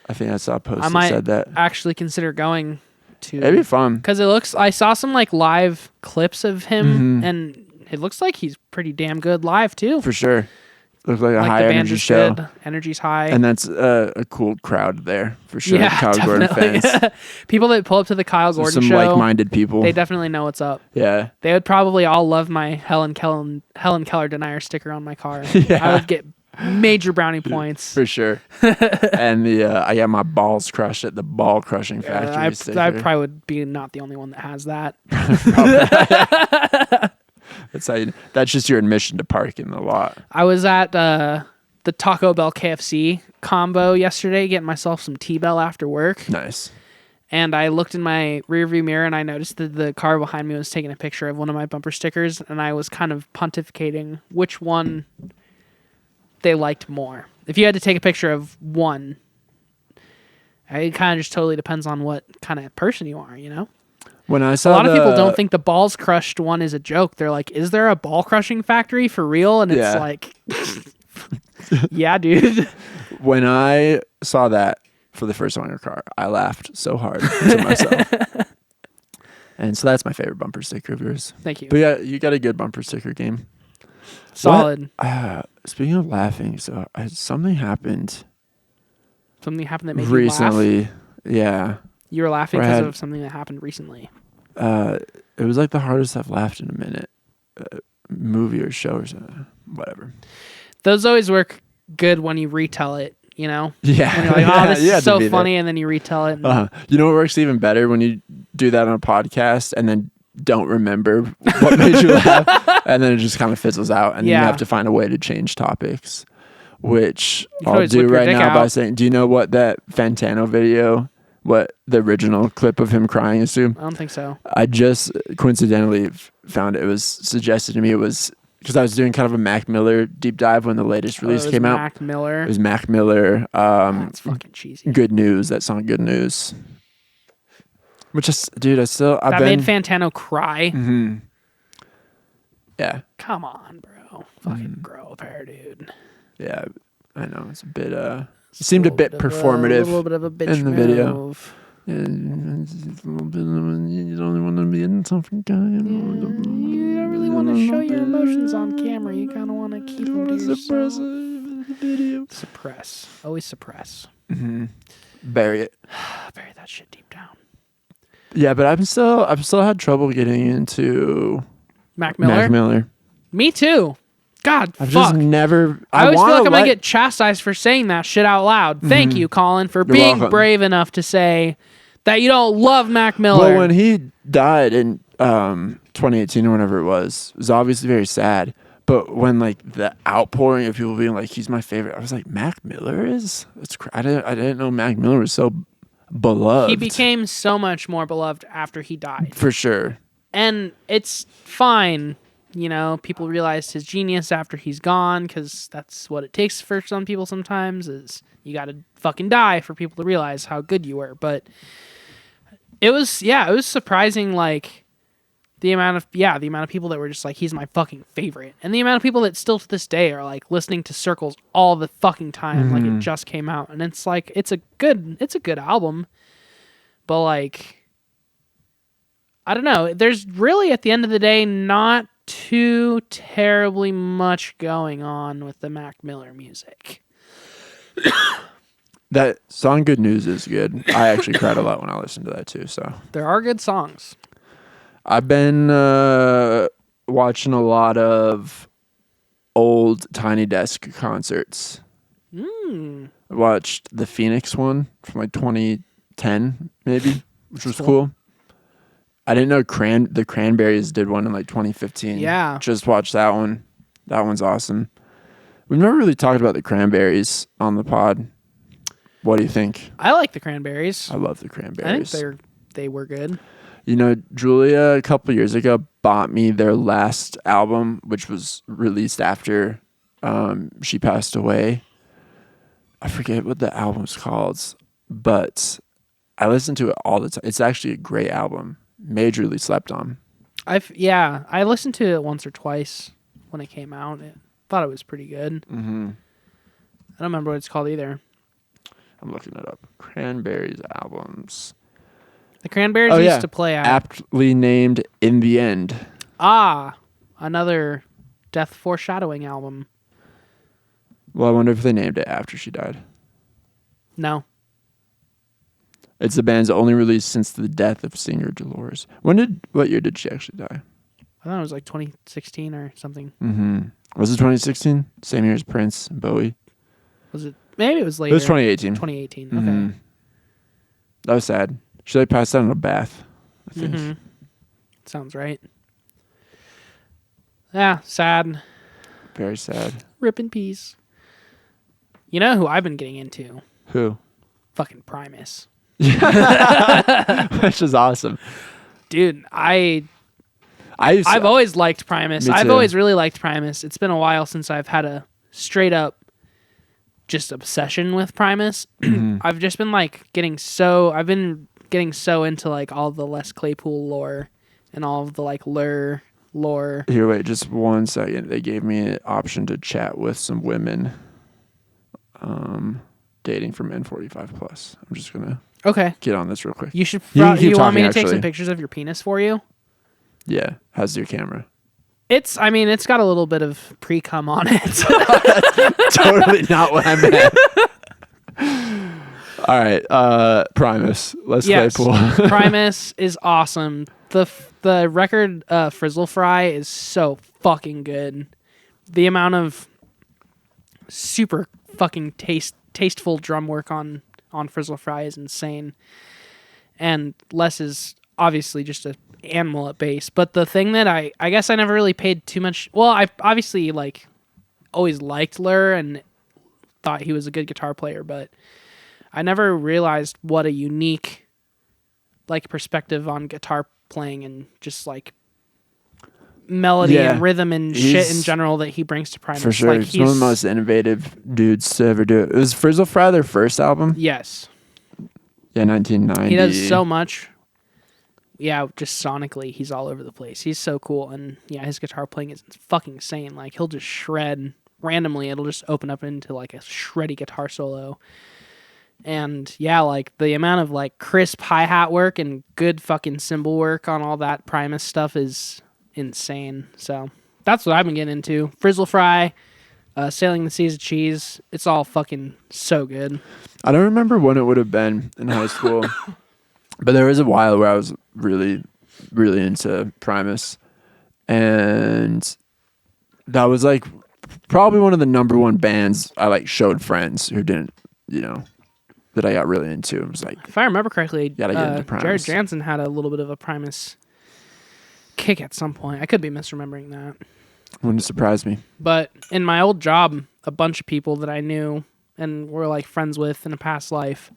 I saw a post I that might said that. actually consider going to. It'd be fun. Because I saw some like live clips of him, and it looks like he's pretty damn good live too. For sure. Looks like a high the band energy is show. good. Energy's high. And that's a cool crowd there for sure. Yeah, Kyle Gordon fans. People that pull up to the Kyle Gordon some show, like-minded people. they definitely know what's up. Yeah. They would probably all love my Helen Keller denier sticker on my car. Yeah. I would get major brownie points. For sure. And I got my balls crushed at the ball crushing factory sticker. I probably would be not the only one that has that. That's just your admission to park in the lot. I was at the Taco Bell KFC combo yesterday, getting myself some T-Bell after work. Nice. And I looked in my rearview mirror and I noticed that the car behind me was taking a picture of one of my bumper stickers, and I was kind of pontificating which one they liked more. If you had to take a picture of one, it kind of just totally depends on what kind of person you are, you know? When I saw a lot of people don't think the balls crushed one is a joke. They're like, is there a ball crushing factory for real? And it's like, yeah, dude. When I saw that for the first time in your car, I laughed so hard to myself. And so that's my favorite bumper sticker of yours. Thank you. But yeah, you got a good bumper sticker game. Solid. Speaking of laughing, so something happened. Something happened that made recently. you laugh? Yeah. You were laughing because of something that happened recently. It was like the hardest I've laughed in a minute. Movie or show or something. Whatever. Those always work good when you retell it, you know? Yeah. When you're like, oh, this is so funny, and then you retell it. You know what works even better? When you do that on a podcast and then don't remember what made you laugh, and then it just kind of fizzles out, and then you have to find a way to change topics, which I'll do right now by saying, do you know what that Fantano video, what the original clip of him crying is to? I don't think so. I just coincidentally found it was suggested to me. It was because I was doing kind of a Mac Miller deep dive when the latest release came out. Mac Miller. It was Mac Miller. That's fucking cheesy. Good News. That song, Good News. Which is, dude, made Fantano cry. Mm-hmm. Yeah. Come on, bro. Fucking grow up here, dude. Yeah, I know. It's a bit, it seemed a bit performative. A little bit of a bitch in the move. Video. Yeah, it's a little bit, you don't want to be in something. You don't really want to show your emotions on camera. You kind of want to keep them to yourself. Suppress. Always suppress. Mm-hmm. Bury it. Bury that shit deep down. Yeah, but I've still had trouble getting into Mac Miller. Me too. God, I've just never. I always feel like I'm gonna get chastised for saying that shit out loud. Thank you, Colin, for being brave enough to say that you don't love Mac Miller. Well, when he died in 2018 or whenever it was obviously very sad. But when like the outpouring of people being like, "He's my favorite," I was like, "Mac Miller is." I didn't know Mac Miller was so beloved. He became so much more beloved after he died. For sure. And it's fine. You know, people realized his genius after he's gone, because that's what it takes for some people sometimes, is you got to fucking die for people to realize how good you were. But it was surprising, like, the amount of people that were just like, he's my fucking favorite. And the amount of people that still to this day are like listening to Circles all the fucking time. Like, it just came out. And it's like, it's a good album. But like, I don't know. There's really, at the end of the day, not too terribly much going on with the Mac Miller music. That song Good News is good. I actually cried a lot when I listened to that too. So there are good songs. I've been watching a lot of old Tiny Desk concerts. I watched the Phoenix one from like 2010 maybe, which was cool. I didn't know the Cranberries did one in like 2015. Yeah. Just watched that one. That one's awesome. We've never really talked about the Cranberries on the pod. What do you think? I like the Cranberries. I love the Cranberries. I think they were good. You know, Julia a couple years ago bought me their last album, which was released after she passed away. I forget what the album's called, but I listen to it all the time. It's actually a great album. Majorly slept on. I listened to it once or twice when it came out. I thought it was pretty good. Mm-hmm. I don't remember what it's called either. I'm looking it up. Cranberries albums. The Cranberries used to play out. Aptly named In the End. Another death foreshadowing album. Well, I wonder if they named it after she died. No. It's the band's only release since the death of singer Dolores. What year did she actually die? I thought it was like 2016 or something. Mm-hmm. Was it 2016? Same year as Prince and Bowie? Was it? Maybe it was later. It was 2018. 2018. Okay. Mm-hmm. That was sad. She like passed out in a bath, I think. Mm-hmm. Sounds right. Yeah, sad. Very sad. Rip in peace. You know who I've been getting into? Who? Fucking Primus. Which is awesome. Dude, I've always liked Primus. I've always really liked Primus. It's been a while since I've had a straight up just obsession with Primus. Mm-hmm. I've just been like getting so into like all the Les Claypool lore and all of the like lure lore. Here, wait, just 1 second. They gave me an option to chat with some women dating from N45 plus. I'm just gonna get on this real quick. You should. You You want me to actually take some pictures of your penis for you? Yeah. How's your camera? It's got a little bit of pre-cum on it. Totally not what I meant. All right, Primus. Let's play pool. Primus is awesome. The record Frizzle Fry is so fucking good. The amount of super fucking tasteful drum work on Frizzle Fry is insane. And Les is obviously just an animal at bass. But the thing that I guess I never really paid too much. Well, I obviously like always liked Lur and thought he was a good guitar player, but I never realized what a unique like perspective on guitar playing and just like melody and rhythm and shit in general that he brings to Primus. For sure. Like, he's one of the most innovative dudes to ever do it. Was Frizzle Fry their first album? Yes. Yeah, 1990. He does so much. Yeah, just sonically, he's all over the place. He's so cool. And yeah, his guitar playing is fucking insane. Like, he'll just shred randomly. It'll just open up into like a shreddy guitar solo. And yeah, like the amount of like crisp hi-hat work and good fucking cymbal work on all that Primus stuff is insane. So that's what I've been getting into. Frizzle Fry, Sailing the Seas of Cheese. It's all fucking so good. I don't remember when it would have been in high school, but there was a while where I was really, really into Primus. And that was like probably one of the number one bands I like showed friends who didn't, that I got really into. It was like, if I remember correctly, gotta get into Primus. Jared Jansen had a little bit of a Primus kick at some point. I could be misremembering that. Wouldn't surprise me. But in my old job, a bunch of people that I knew and were like friends with in a past life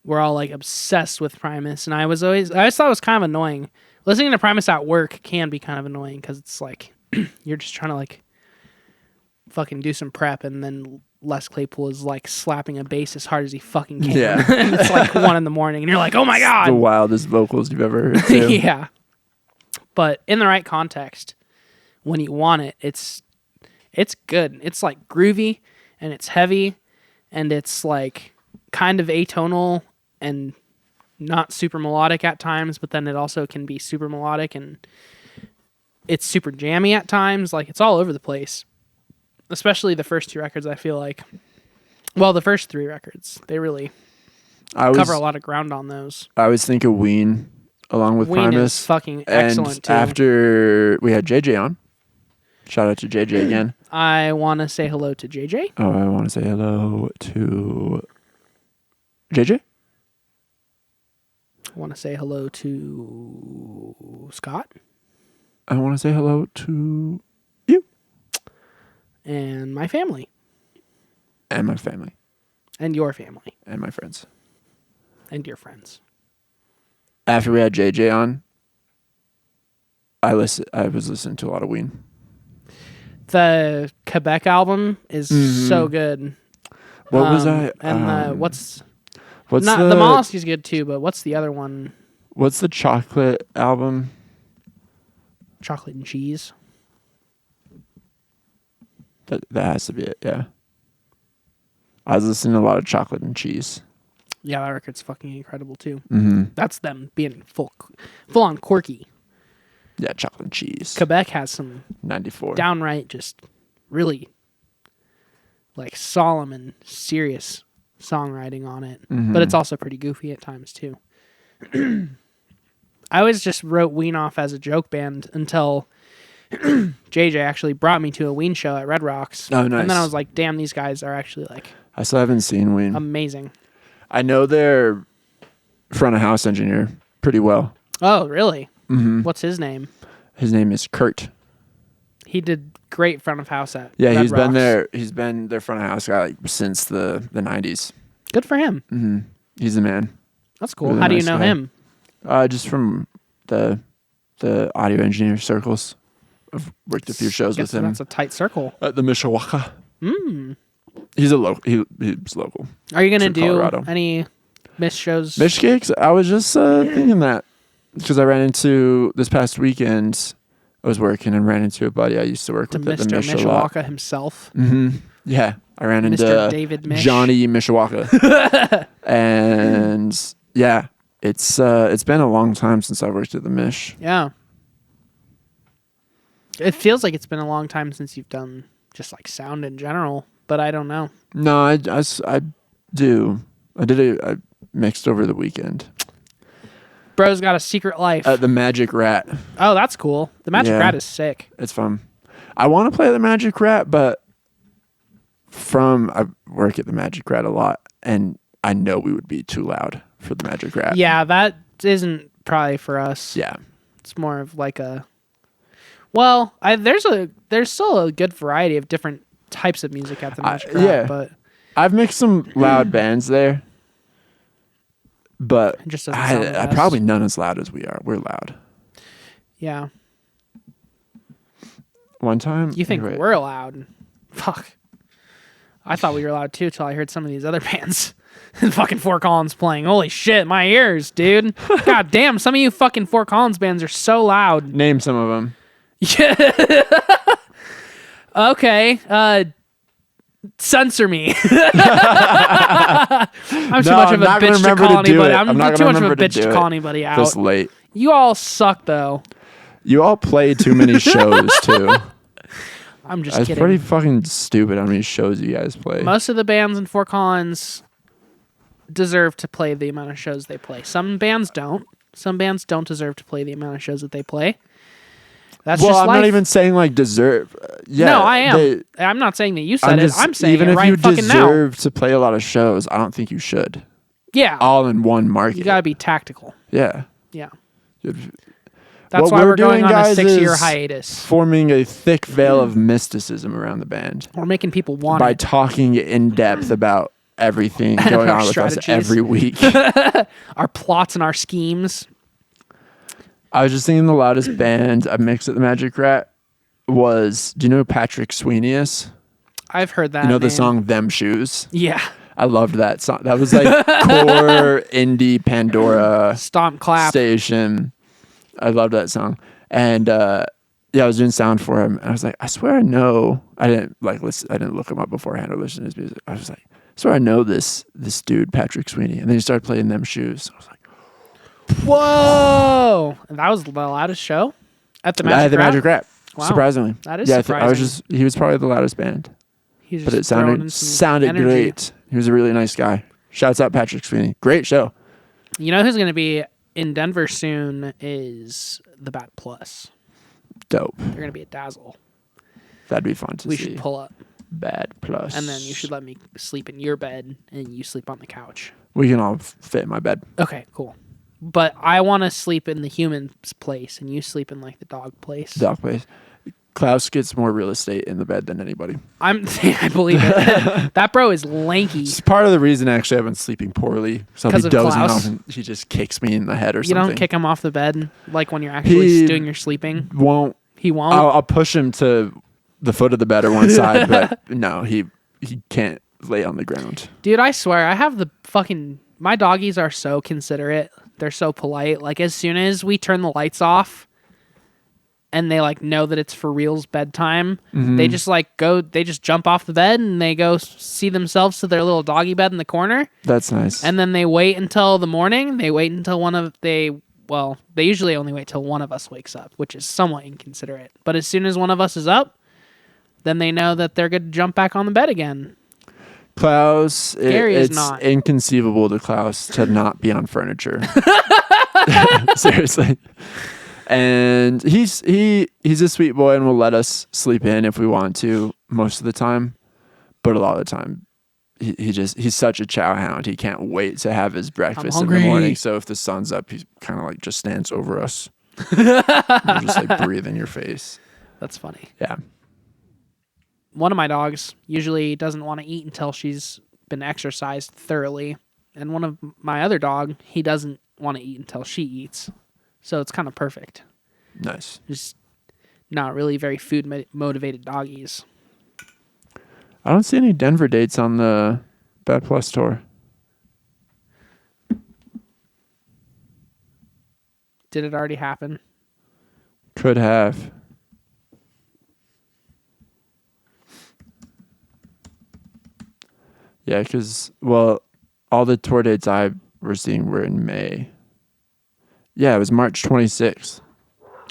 were all like obsessed with Primus. And I always thought it was kind of annoying. Listening to Primus at work can be kind of annoying because it's like you're just trying to like fucking do some prep, and then Les Claypool is like slapping a bass as hard as he fucking can. Yeah. And it's like 1 a.m. and you're like, oh my God. The wildest vocals you've ever heard too. Yeah. But in the right context, when you want it, it's good. It's like groovy and it's heavy and it's like kind of atonal and not super melodic at times, but then it also can be super melodic and it's super jammy at times. Like it's all over the place. Especially the first 2 records, I feel like. Well, the first 3 records, they really cover a lot of ground on those. I always think of Ween along with Ween Primus. is fucking excellent, too. After we had JJ on, shout out to JJ again. I want to say hello to JJ. Oh, I want to say hello to JJ. I want to say hello to Scott. I want to say hello to you. And my family. And my family. And your family. And my friends. And your friends. After we had JJ on, I was listening to a lot of Ween. The Quebec album is so good. What was I? And what's the Mollusky's good too, but what's the other one? What's the chocolate album? Chocolate and Cheese. That has to be it, yeah. I was listening to a lot of Chocolate and Cheese. Yeah, that record's fucking incredible too. Mm-hmm. That's them being full on quirky. Yeah, Chocolate and Cheese. Quebec has some 94. downright just really like solemn and serious songwriting on it. But it's also pretty goofy at times too. I always just wrote Ween off as a joke band until JJ actually brought me to a Ween show at Red Rocks. Oh, nice. And then I was like, damn, these guys are actually like I still haven't seen Ween. amazing. I know their front of house engineer pretty well. Oh, really? Mm-hmm. What's his name? His name is Kurt. He did great front of house at Yeah, Red he's Rocks. been there. He's been their front of house guy like, since the 90s. Good for him. Mm-hmm. He's the man. That's cool. Really How do you nice know guy. him? Just from the audio engineer circles. I've worked a few shows Guess with him That's a tight circle. at the Mishawaka. He's a local. He's local. Are you gonna to do Colorado. any Mish shows? Mish gigs? I was just thinking that because I ran into this past weekend. I was working and ran into a buddy I used to work to with at the Mr. Mish a lot. Mishawaka himself. Mm-hmm. Yeah, I ran into Mr. David Mish. Johnny Mishawaka, and yeah, it's been a long time since I worked at the Mish. Yeah. It feels like it's been a long time since you've done just like sound in general, but I don't know. No, I do. I mixed over the weekend. Bro's got a secret life. At the Magic Rat. Oh, that's cool. The Magic Rat is sick. It's fun. I want to play the Magic Rat, but I work at the Magic Rat a lot, and I know we would be too loud for the Magic Rat. Yeah, that isn't probably for us. Yeah. It's more of like a... Well, there's still a good variety of different types of music at the Magic Rat, yeah. but... I've mixed some loud bands there, but it just doesn't sound the best. probably none as loud as we are. We're loud. Yeah. One time... You think we're loud? Fuck. I thought we were loud too till I heard some of these other bands. Fucking Fort Collins playing. Holy shit, my ears, dude. God damn, some of you fucking Fort Collins bands are so loud. Name some of them. Yeah. Okay. Censor me. I'm too much of a bitch to call anybody. I'm too much of a bitch to call anybody out. This late. You all suck though. You all play too many shows too. I'm just It's kidding. pretty fucking stupid how many shows you guys play. Most of the bands in Fort Collins deserve to play the amount of shows they play. Some bands don't. Some bands don't deserve to play the amount of shows that they play. That's just I'm life. not even saying like deserve. Yeah, no, I am. I'm not saying that you said it. I'm saying even it if right you fucking now. deserve to play a lot of shows, I don't think you should. Yeah. All in one market. You gotta be tactical. Yeah. Yeah. What That's why we're going doing, on a guys, 6-year is hiatus. Forming a thick veil of mysticism around the band We're making people want by it. talking in depth about everything going Our on with us strategies. every week. Our plots and our schemes. I was just thinking the loudest band I mixed at the Magic Rat was, do you know who Patrick Sweeney is? I've heard that. You know the name. song Them Shoes? Yeah. I loved that song. That was like core indie Pandora Stomp clap. station. I loved that song. And I was doing sound for him, and I was like, I swear I know. I didn't listen. I didn't look him up beforehand or listen to his music. I was like, I swear I know this dude, Patrick Sweeney. And then he started playing Them Shoes. I was like, whoa! And that was the loudest show at the Magic Rat? Magic Rat. Wow. Surprisingly. That is I surprising. was just, he was probably the loudest band. He's But just it throwing in some sounded energy. great. He was a really nice guy. Shouts out Patrick Sweeney. Great show. You know who's going to be in Denver soon is the Bat Plus. Dope. They're going to be at Dazzle. That'd be fun to We see. should pull up. Bad Plus. And then you should let me sleep in your bed and you sleep on the couch. We can all fit in my bed. Okay, cool. But I want to sleep in the human's place and you sleep in like the dog place. Dog place. Klaus gets more real estate in the bed than anybody. I believe it. That bro is lanky. It's part of the reason actually I've been sleeping poorly. So I'll 'Cause be of dozing Klaus? off and he just kicks me in the head or You something. don't kick him off the bed like when you're actually He doing your sleeping. Won't. He won't. I'll push him to the foot of the bed or one side, but no, he can't lay on the ground. Dude, I swear, I have the fucking... My doggies are so considerate. They're so polite. Like, as soon as we turn the lights off and they, like, know that it's for real's bedtime, they just, like, go... They just jump off the bed and they go see themselves to their little doggy bed in the corner. That's nice. And then they wait until the morning. They wait until Well, they usually only wait till one of us wakes up, which is somewhat inconsiderate. But as soon as one of us is up, then they know that they're going to jump back on the bed again. Klaus, Gary is it's not. inconceivable to Klaus to not be on furniture. Seriously. And he's a sweet boy and will let us sleep in if we want to most of the time. But a lot of the time, he's such a chow hound. He can't wait to have his breakfast in the morning. So if the sun's up, he kind of like just stands over us. He'll just like breathe in your face. That's funny. Yeah. One of my dogs usually doesn't want to eat until she's been exercised thoroughly. And one of my other dog, he doesn't want to eat until she eats. So it's kind of perfect. Nice. Just not really very food motivated doggies. I don't see any Denver dates on the Bad Plus tour. Did it already happen? Could have. Yeah, because, well, all the tour dates I were seeing were in May. Yeah, it was March 26th.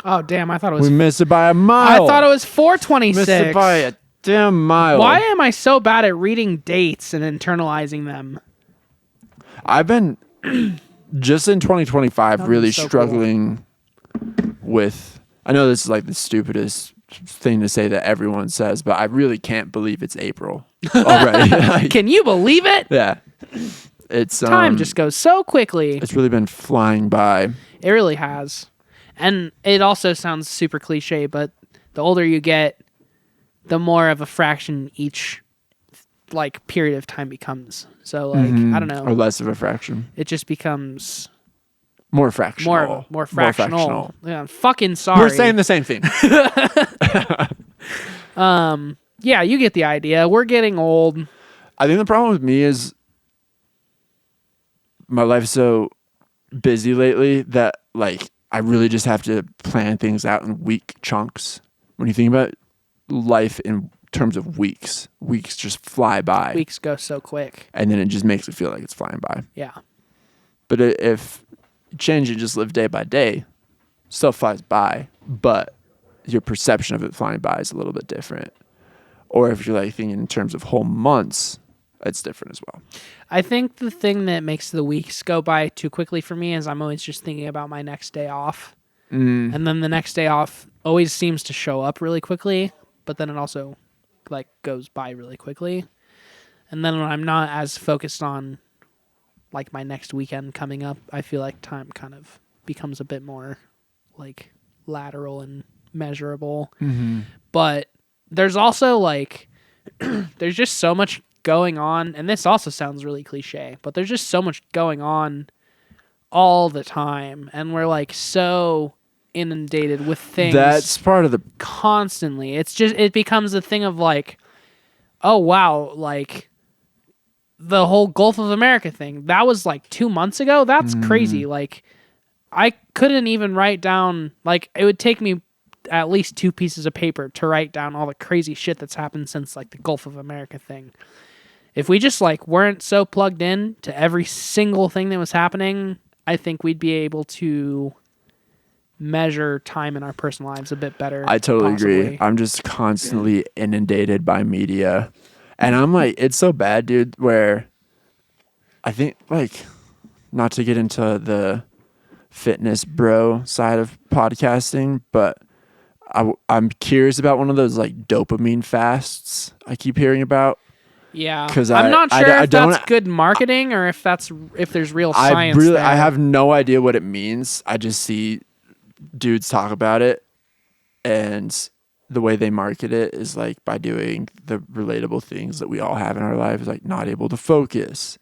Oh, damn. I thought it was... We missed it by a mile. I thought it was 426. Missed it by a damn mile. Why am I so bad at reading dates and internalizing them? I've been, just in 2025, really so struggling with... I know this is like the stupidest thing to say that everyone says, but I really can't believe it's April already. Like, Can you believe it? yeah. It's Time just goes so quickly. It's really been flying by. It really has. And it also sounds super cliche, but the older you get, the more of a fraction each like period of time becomes. So like I don't know. Or less of a fraction. It just becomes more fractional. More fractional. Yeah, I'm fucking sorry. We're saying the same thing. Yeah, you get the idea. We're getting old. I think the problem with me is my life is so busy lately that like I really just have to plan things out in week chunks. When you think about life in terms of weeks just fly by. Weeks go so quick. And then it just makes it feel like it's flying by. Yeah. But if you change and just live day by day, still flies by, but your perception of it flying by is a little bit different. Or if you're like thinking in terms of whole months, it's different as well. I think the thing that makes the weeks go by too quickly for me is I'm always just thinking about my next day off. And then the next day off always seems to show up really quickly, but then it also like goes by really quickly. And then when I'm not as focused on like my next weekend coming up, I feel like time kind of becomes a bit more like lateral and measurable. But there's also like there's just so much going on, and this also sounds really cliche, but there's just so much going on all the time, and we're like so inundated with things. That's part of the constantly. It's just it becomes a thing of like, oh wow, like the whole Gulf of America thing. That was like 2 months ago. That's crazy. Like I couldn't even write down, like it would take me at least 2 pieces of paper to write down all the crazy shit that's happened since like the Gulf of America thing. If we just like weren't so plugged in to every single thing that was happening, I think we'd be able to measure time in our personal lives a bit better. I totally agree. I'm just constantly inundated by media. And I'm like, it's so bad, dude, where I think like, not to get into the fitness bro side of podcasting, but I'm curious about one of those like dopamine fasts I keep hearing about. Yeah, because I'm not sure if that's good marketing or if there's real science there. I have no idea what it means. I just see dudes talk about it, and the way they market it is like by doing the relatable things that we all have in our lives, like not able to focus,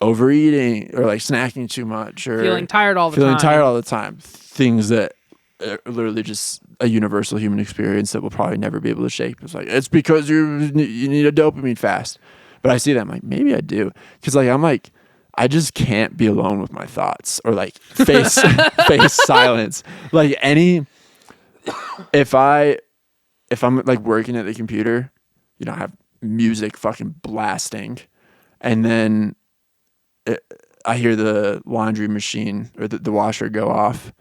overeating, or like snacking too much, or feeling tired all the time. Things that are literally just a universal human experience that we'll probably never be able to shake. It's like, it's because you need a dopamine fast. But I see that, I'm like, maybe I do. Because like I'm like, I just can't be alone with my thoughts, or like face silence. Like if I'm like working at the computer, you know, I have music fucking blasting, and then I hear the laundry machine or the washer go off.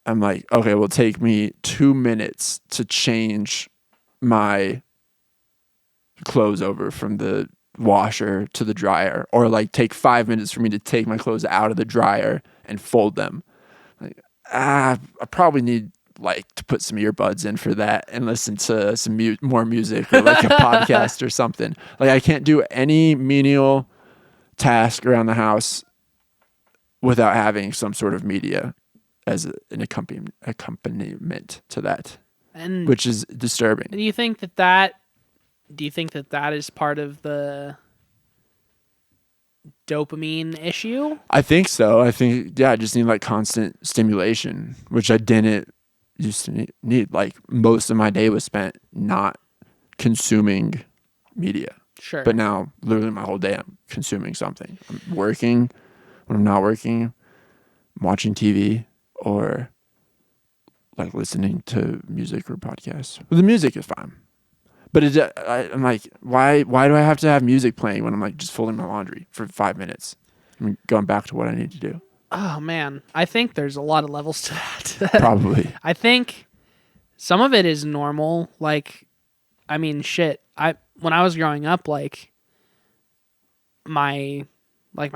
I'm like, okay, well, take me 2 minutes to change my clothes over from the washer to the dryer, or like take 5 minutes for me to take my clothes out of the dryer and fold them. Like, I probably need like to put some earbuds in for that and listen to some more music, or like a podcast or something. Like I can't do any menial task around the house without having some sort of media as an accompaniment to that, and which is disturbing. Do you think that is part of the dopamine issue? I think so. I think, yeah, I just need like constant stimulation, which I didn't used to need. Like most of my day was spent not consuming media. Sure. But now, literally my whole day, I'm consuming something. I'm working. When I'm not working, I'm watching TV or like listening to music or podcasts. Well, the music is fine. But I'm like, why do I have to have music playing when I'm like just folding my laundry for 5 minutes? I'm going back to what I need to do. Oh, man. I think there's a lot of levels to that. Probably. I think some of it is normal. Like, I mean, shit. When I was growing up, like my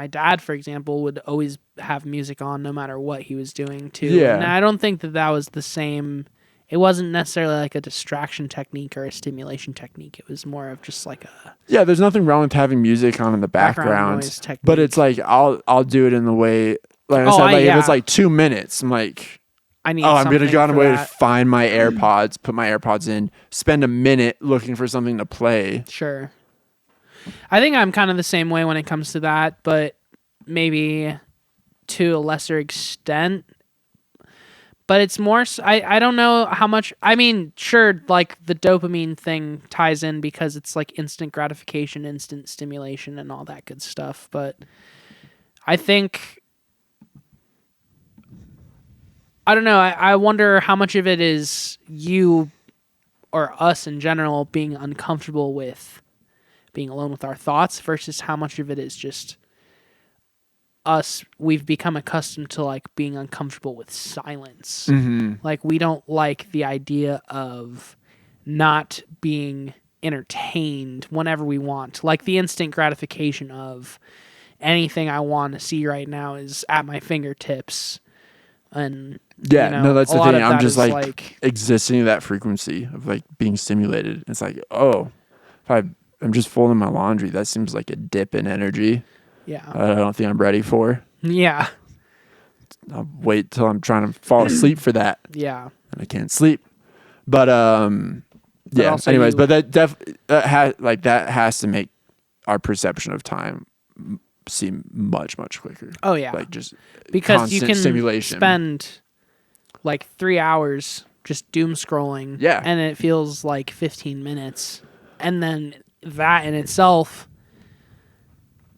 dad, for example, would always have music on no matter what he was doing too. Yeah. And I don't think that was the same. It wasn't necessarily like a distraction technique or a stimulation technique. It was more of just like a there's nothing wrong with having music on in the background, noise technique. But it's like I'll do it in the way like I said, like if it's like 2 minutes, I'm like I'm gonna go on a way to find my AirPods, put my AirPods in, spend a minute looking for something to play. Sure. I think I'm kind of the same way when it comes to that, but maybe to a lesser extent. But it's more, I don't know how much, I mean, sure, like the dopamine thing ties in because it's like instant gratification, instant stimulation, and all that good stuff. But I think, I don't know, I wonder how much of it is you or us in general being uncomfortable with being alone with our thoughts versus how much of it is just us. We've become accustomed to like being uncomfortable with silence. Mm-hmm. Like we don't like the idea of not being entertained whenever we want. Like the instant gratification of anything I want to see right now is at my fingertips. And that's the thing. I'm just like existing in that frequency of like being stimulated. It's like, if I'm just folding my laundry, that seems like a dip in energy. Yeah. I don't think I'm ready for. Yeah. I'll wait till I'm trying to fall asleep for that. Yeah. And I can't sleep. But anyways, but that has to make our perception of time seem much, much quicker. Oh yeah. Like just because you can stimulation. Spend like 3 hours just doom scrolling. Yeah. And it feels like 15 minutes. And then that in itself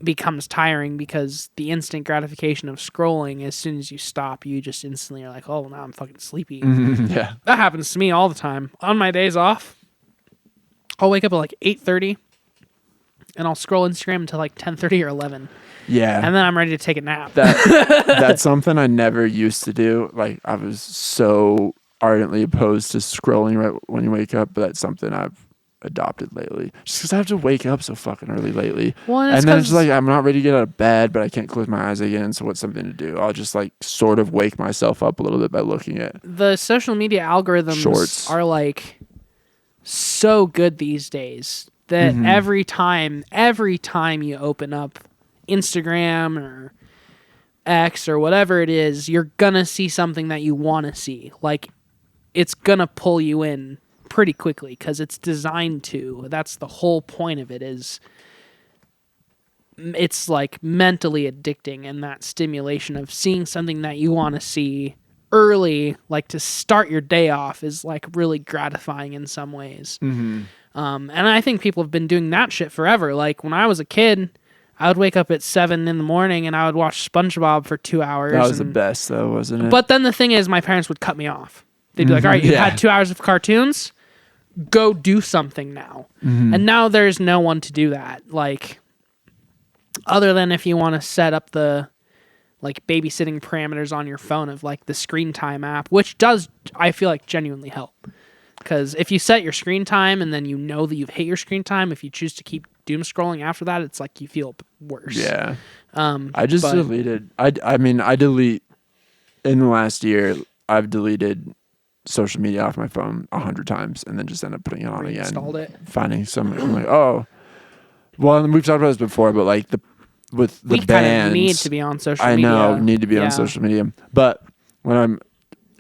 becomes tiring because the instant gratification of scrolling, as soon as you stop, you just instantly are like, oh, now I'm fucking sleepy. Mm-hmm, yeah. That happens to me all the time. On my days off, I'll wake up at like 8:30 and I'll scroll Instagram until like 10:30 or 11. Yeah. And then I'm ready to take a nap. That's something I never used to do. Like I was so ardently opposed to scrolling right when you wake up, but that's something I've adopted lately. Just because I have to wake up so fucking early lately. Well, and then it's like I'm not ready to get out of bed, but I can't close my eyes again. So what's something to do? I'll just like sort of wake myself up a little bit by looking at the social media algorithms. Shorts are like so good these days that every time you open up Instagram or X or whatever it is, you're gonna see something that you want to see. Like it's gonna pull you in pretty quickly because it's designed to. That's the whole point of it, is it's like mentally addicting, and that stimulation of seeing something that you want to see early, like to start your day off, is like really gratifying in some ways. And I think people have been doing that shit forever. Like when I was a kid, I would wake up at 7 in the morning and I would watch SpongeBob for 2 hours. That was the best though, wasn't it? But then the thing is, my parents would cut me off. They'd be like, all right, you had 2 hours of cartoons, go do something now. And now there's no one to do that. Like, other than if you want to set up the like babysitting parameters on your phone of like the screen time app, which does, I feel like, genuinely help. Because if you set your screen time and then you know that you've hit your screen time, if you choose to keep doom scrolling after that, it's like you feel worse. Yeah. I just deleted. I delete in the last year. I've deleted social media off my phone 100 times and then just end up putting it on again. Installed it. Finding something. I'm like, oh, well, we've talked about this before, but like with the bands, kind of need to be on social media. I know, need to be on social media. But when I'm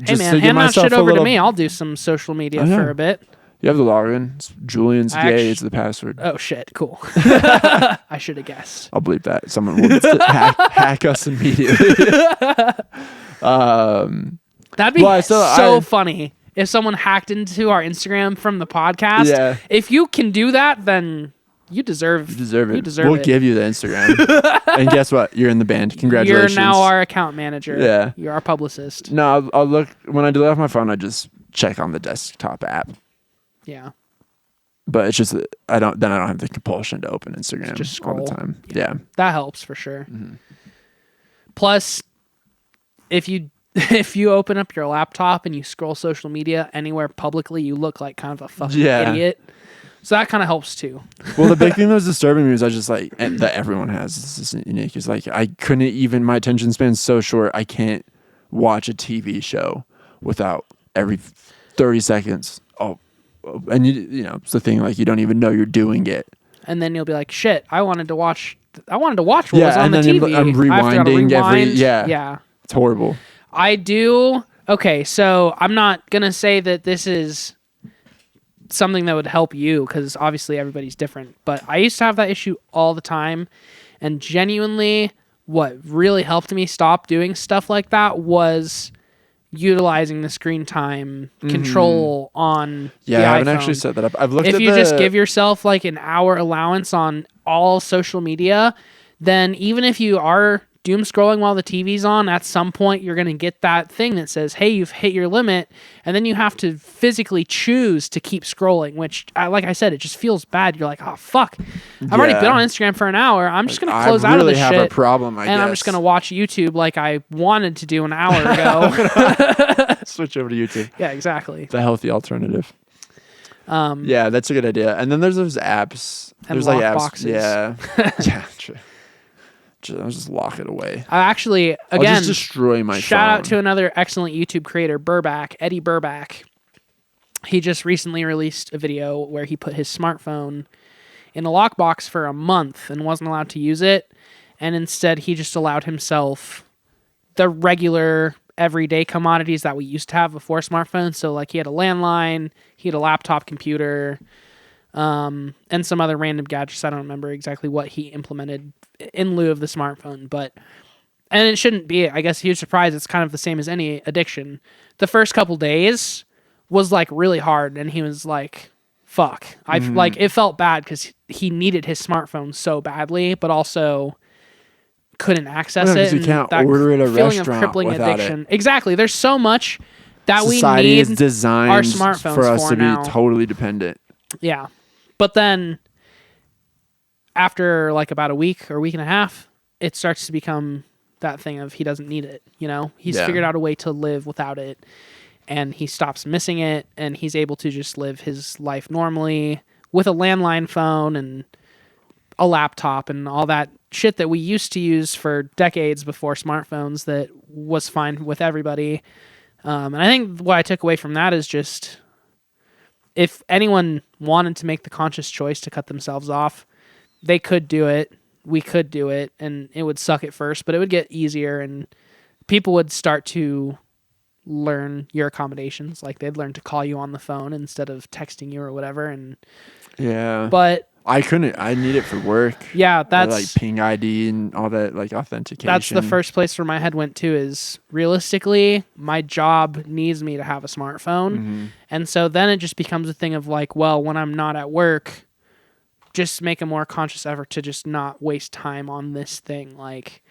just hey man, hand that shit over to me. I'll do some social media for a bit. You have the login. It's Julian's Gay is the password. Oh shit, cool. I should have guessed. I'll bleep that. Someone will hack us immediately. That'd be so funny if someone hacked into our Instagram from the podcast. Yeah. If you can do that, then You deserve it. You deserve We'll it. give you the Instagram. And guess what? You're in the band. Congratulations. You're now our account manager. Yeah. You're our publicist. No, I'll look. When I delete off my phone, I just check on the desktop app. Yeah. But it's just, I don't have the compulsion to open Instagram Just all the scroll. time. Yeah. That helps for sure. Mm-hmm. Plus, if you open up your laptop and you scroll social media anywhere publicly, you look like kind of a fucking idiot. So that kind of helps too. Well, the big thing that was disturbing me was I just like, and that everyone has, this isn't unique, is like I couldn't even, my attention span's so short, I can't watch a TV show without every 30 seconds. And you know, it's the thing, like you don't even know you're doing it. And then you'll be like, shit, I wanted to watch what was on the TV. I'm rewinding every, Yeah. It's horrible. I do. Okay, so I'm not going to say that this is something that would help you because obviously everybody's different. But I used to have that issue all the time. And genuinely, what really helped me stop doing stuff like that was utilizing the screen time control on the iPhone. I haven't actually set that up. I've looked at If you just give yourself like an hour allowance on all social media, then even if you are doom scrolling while the TV's on, at some point you're going to get that thing that says, hey, you've hit your limit. And then you have to physically choose to keep scrolling, which, like I said, it just feels bad. You're like, oh, fuck. I've already been on Instagram for an hour. I'm just going to close out of this shit. I have a problem, I guess. And I'm just going to watch YouTube like I wanted to do an hour ago. Switch over to YouTube. Yeah, exactly. It's a healthy alternative. Yeah, that's a good idea. And then there's those apps. And there's lock like apps. boxes. Yeah. Yeah, true. I'll just lock it away. I actually, again, I'll just destroy my shout phone. out to another excellent YouTube creator, Eddie Burback. He just recently released a video where he put his smartphone in a lockbox for a month and wasn't allowed to use it. And instead, he just allowed himself the regular everyday commodities that we used to have before smartphones. So like he had a landline, he had a laptop computer, and some other random gadgets. I don't remember exactly what he implemented in lieu of the smartphone, and it shouldn't be, I guess, a huge surprise. It's kind of the same as any addiction. The first couple days was like really hard, and he was like, fuck. Like it felt bad because he needed his smartphone so badly, but also couldn't access it. You can't order at a restaurant without it. Exactly. There's so much that Society we need is designed our smartphones for us to now. be totally dependent. Yeah. But then after like about a week or week and a half, it starts to become that thing of he doesn't need it. You know, he's figured out a way to live without it, and he stops missing it, and he's able to just live his life normally with a landline phone and a laptop and all that shit that we used to use for decades before smartphones that was fine with everybody. And I think what I took away from that is just, if anyone wanted to make the conscious choice to cut themselves off, they could do it. We could do it, and it would suck at first, but it would get easier, and people would start to learn your accommodations. Like they'd learn to call you on the phone instead of texting you or whatever. And but I couldn't. I need it for work. Yeah, that's like ping ID and all that, like authentication. That's the first place where my head went to. Is realistically, my job needs me to have a smartphone, and so then it just becomes a thing of like, well, when I'm not at work, just make a more conscious effort to just not waste time on this thing. Like,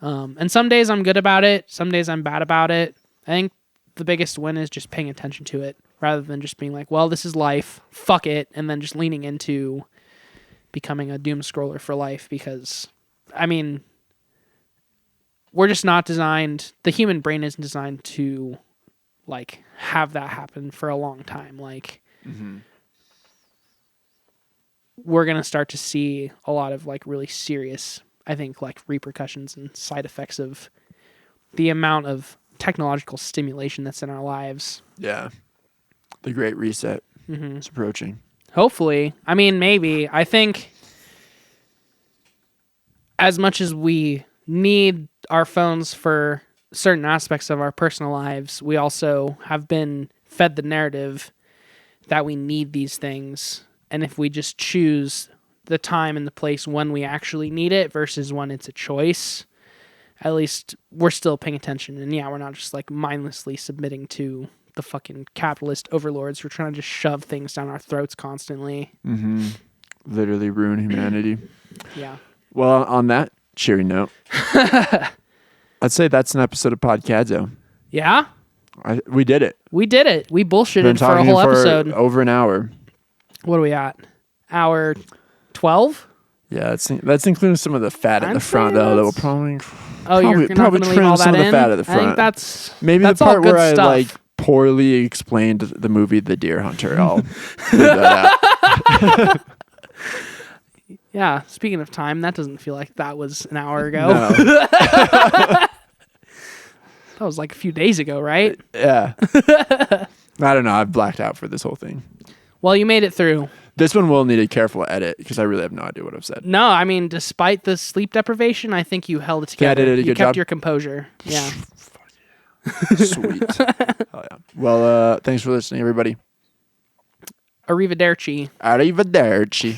and some days I'm good about it, some days I'm bad about it. I think the biggest win is just paying attention to it rather than just being like, well, this is life, fuck it, and then just leaning into becoming a doom scroller for life. Because, I mean, we're just not designed, the human brain isn't designed to, like, have that happen for a long time. Like, we're going to start to see a lot of, like, really serious, I think, like, repercussions and side effects of the amount of technological stimulation that's in our lives. Yeah. The Great Reset is approaching. Hopefully. I mean, maybe. I think as much as we need our phones for certain aspects of our personal lives, we also have been fed the narrative that we need these things. And if we just choose the time and the place when we actually need it versus when it's a choice, at least we're still paying attention. And yeah, we're not just like mindlessly submitting to the fucking capitalist overlords who are trying to just shove things down our throats constantly. literally ruin humanity. Yeah. Well, on that cheery note, I'd say that's an episode of Podcadzo. Yeah? We did it. We did it. We bullshitted Been for a whole episode. Over an hour. What are we at? Hour 12? Yeah, that's including some of the fat at the front, though. That will probably. You're not going to leave all that some in? of the fat at the front. I think that's maybe that's the part all good where stuff. I poorly explained the movie The Deer Hunter. I'll leave that out. Yeah, speaking of time, that doesn't feel like that was an hour ago. No. That was like a few days ago, right? Yeah. I don't know. I've blacked out for this whole thing. Well, you made it through. This one will need a careful edit because I really have no idea what I've said. No, I mean, despite the sleep deprivation, I think you held it together. Yeah, I did a good you kept job. your composure. Yeah. Sweet. Oh, yeah. Well, thanks for listening, everybody. Arrivederci. Arrivederci.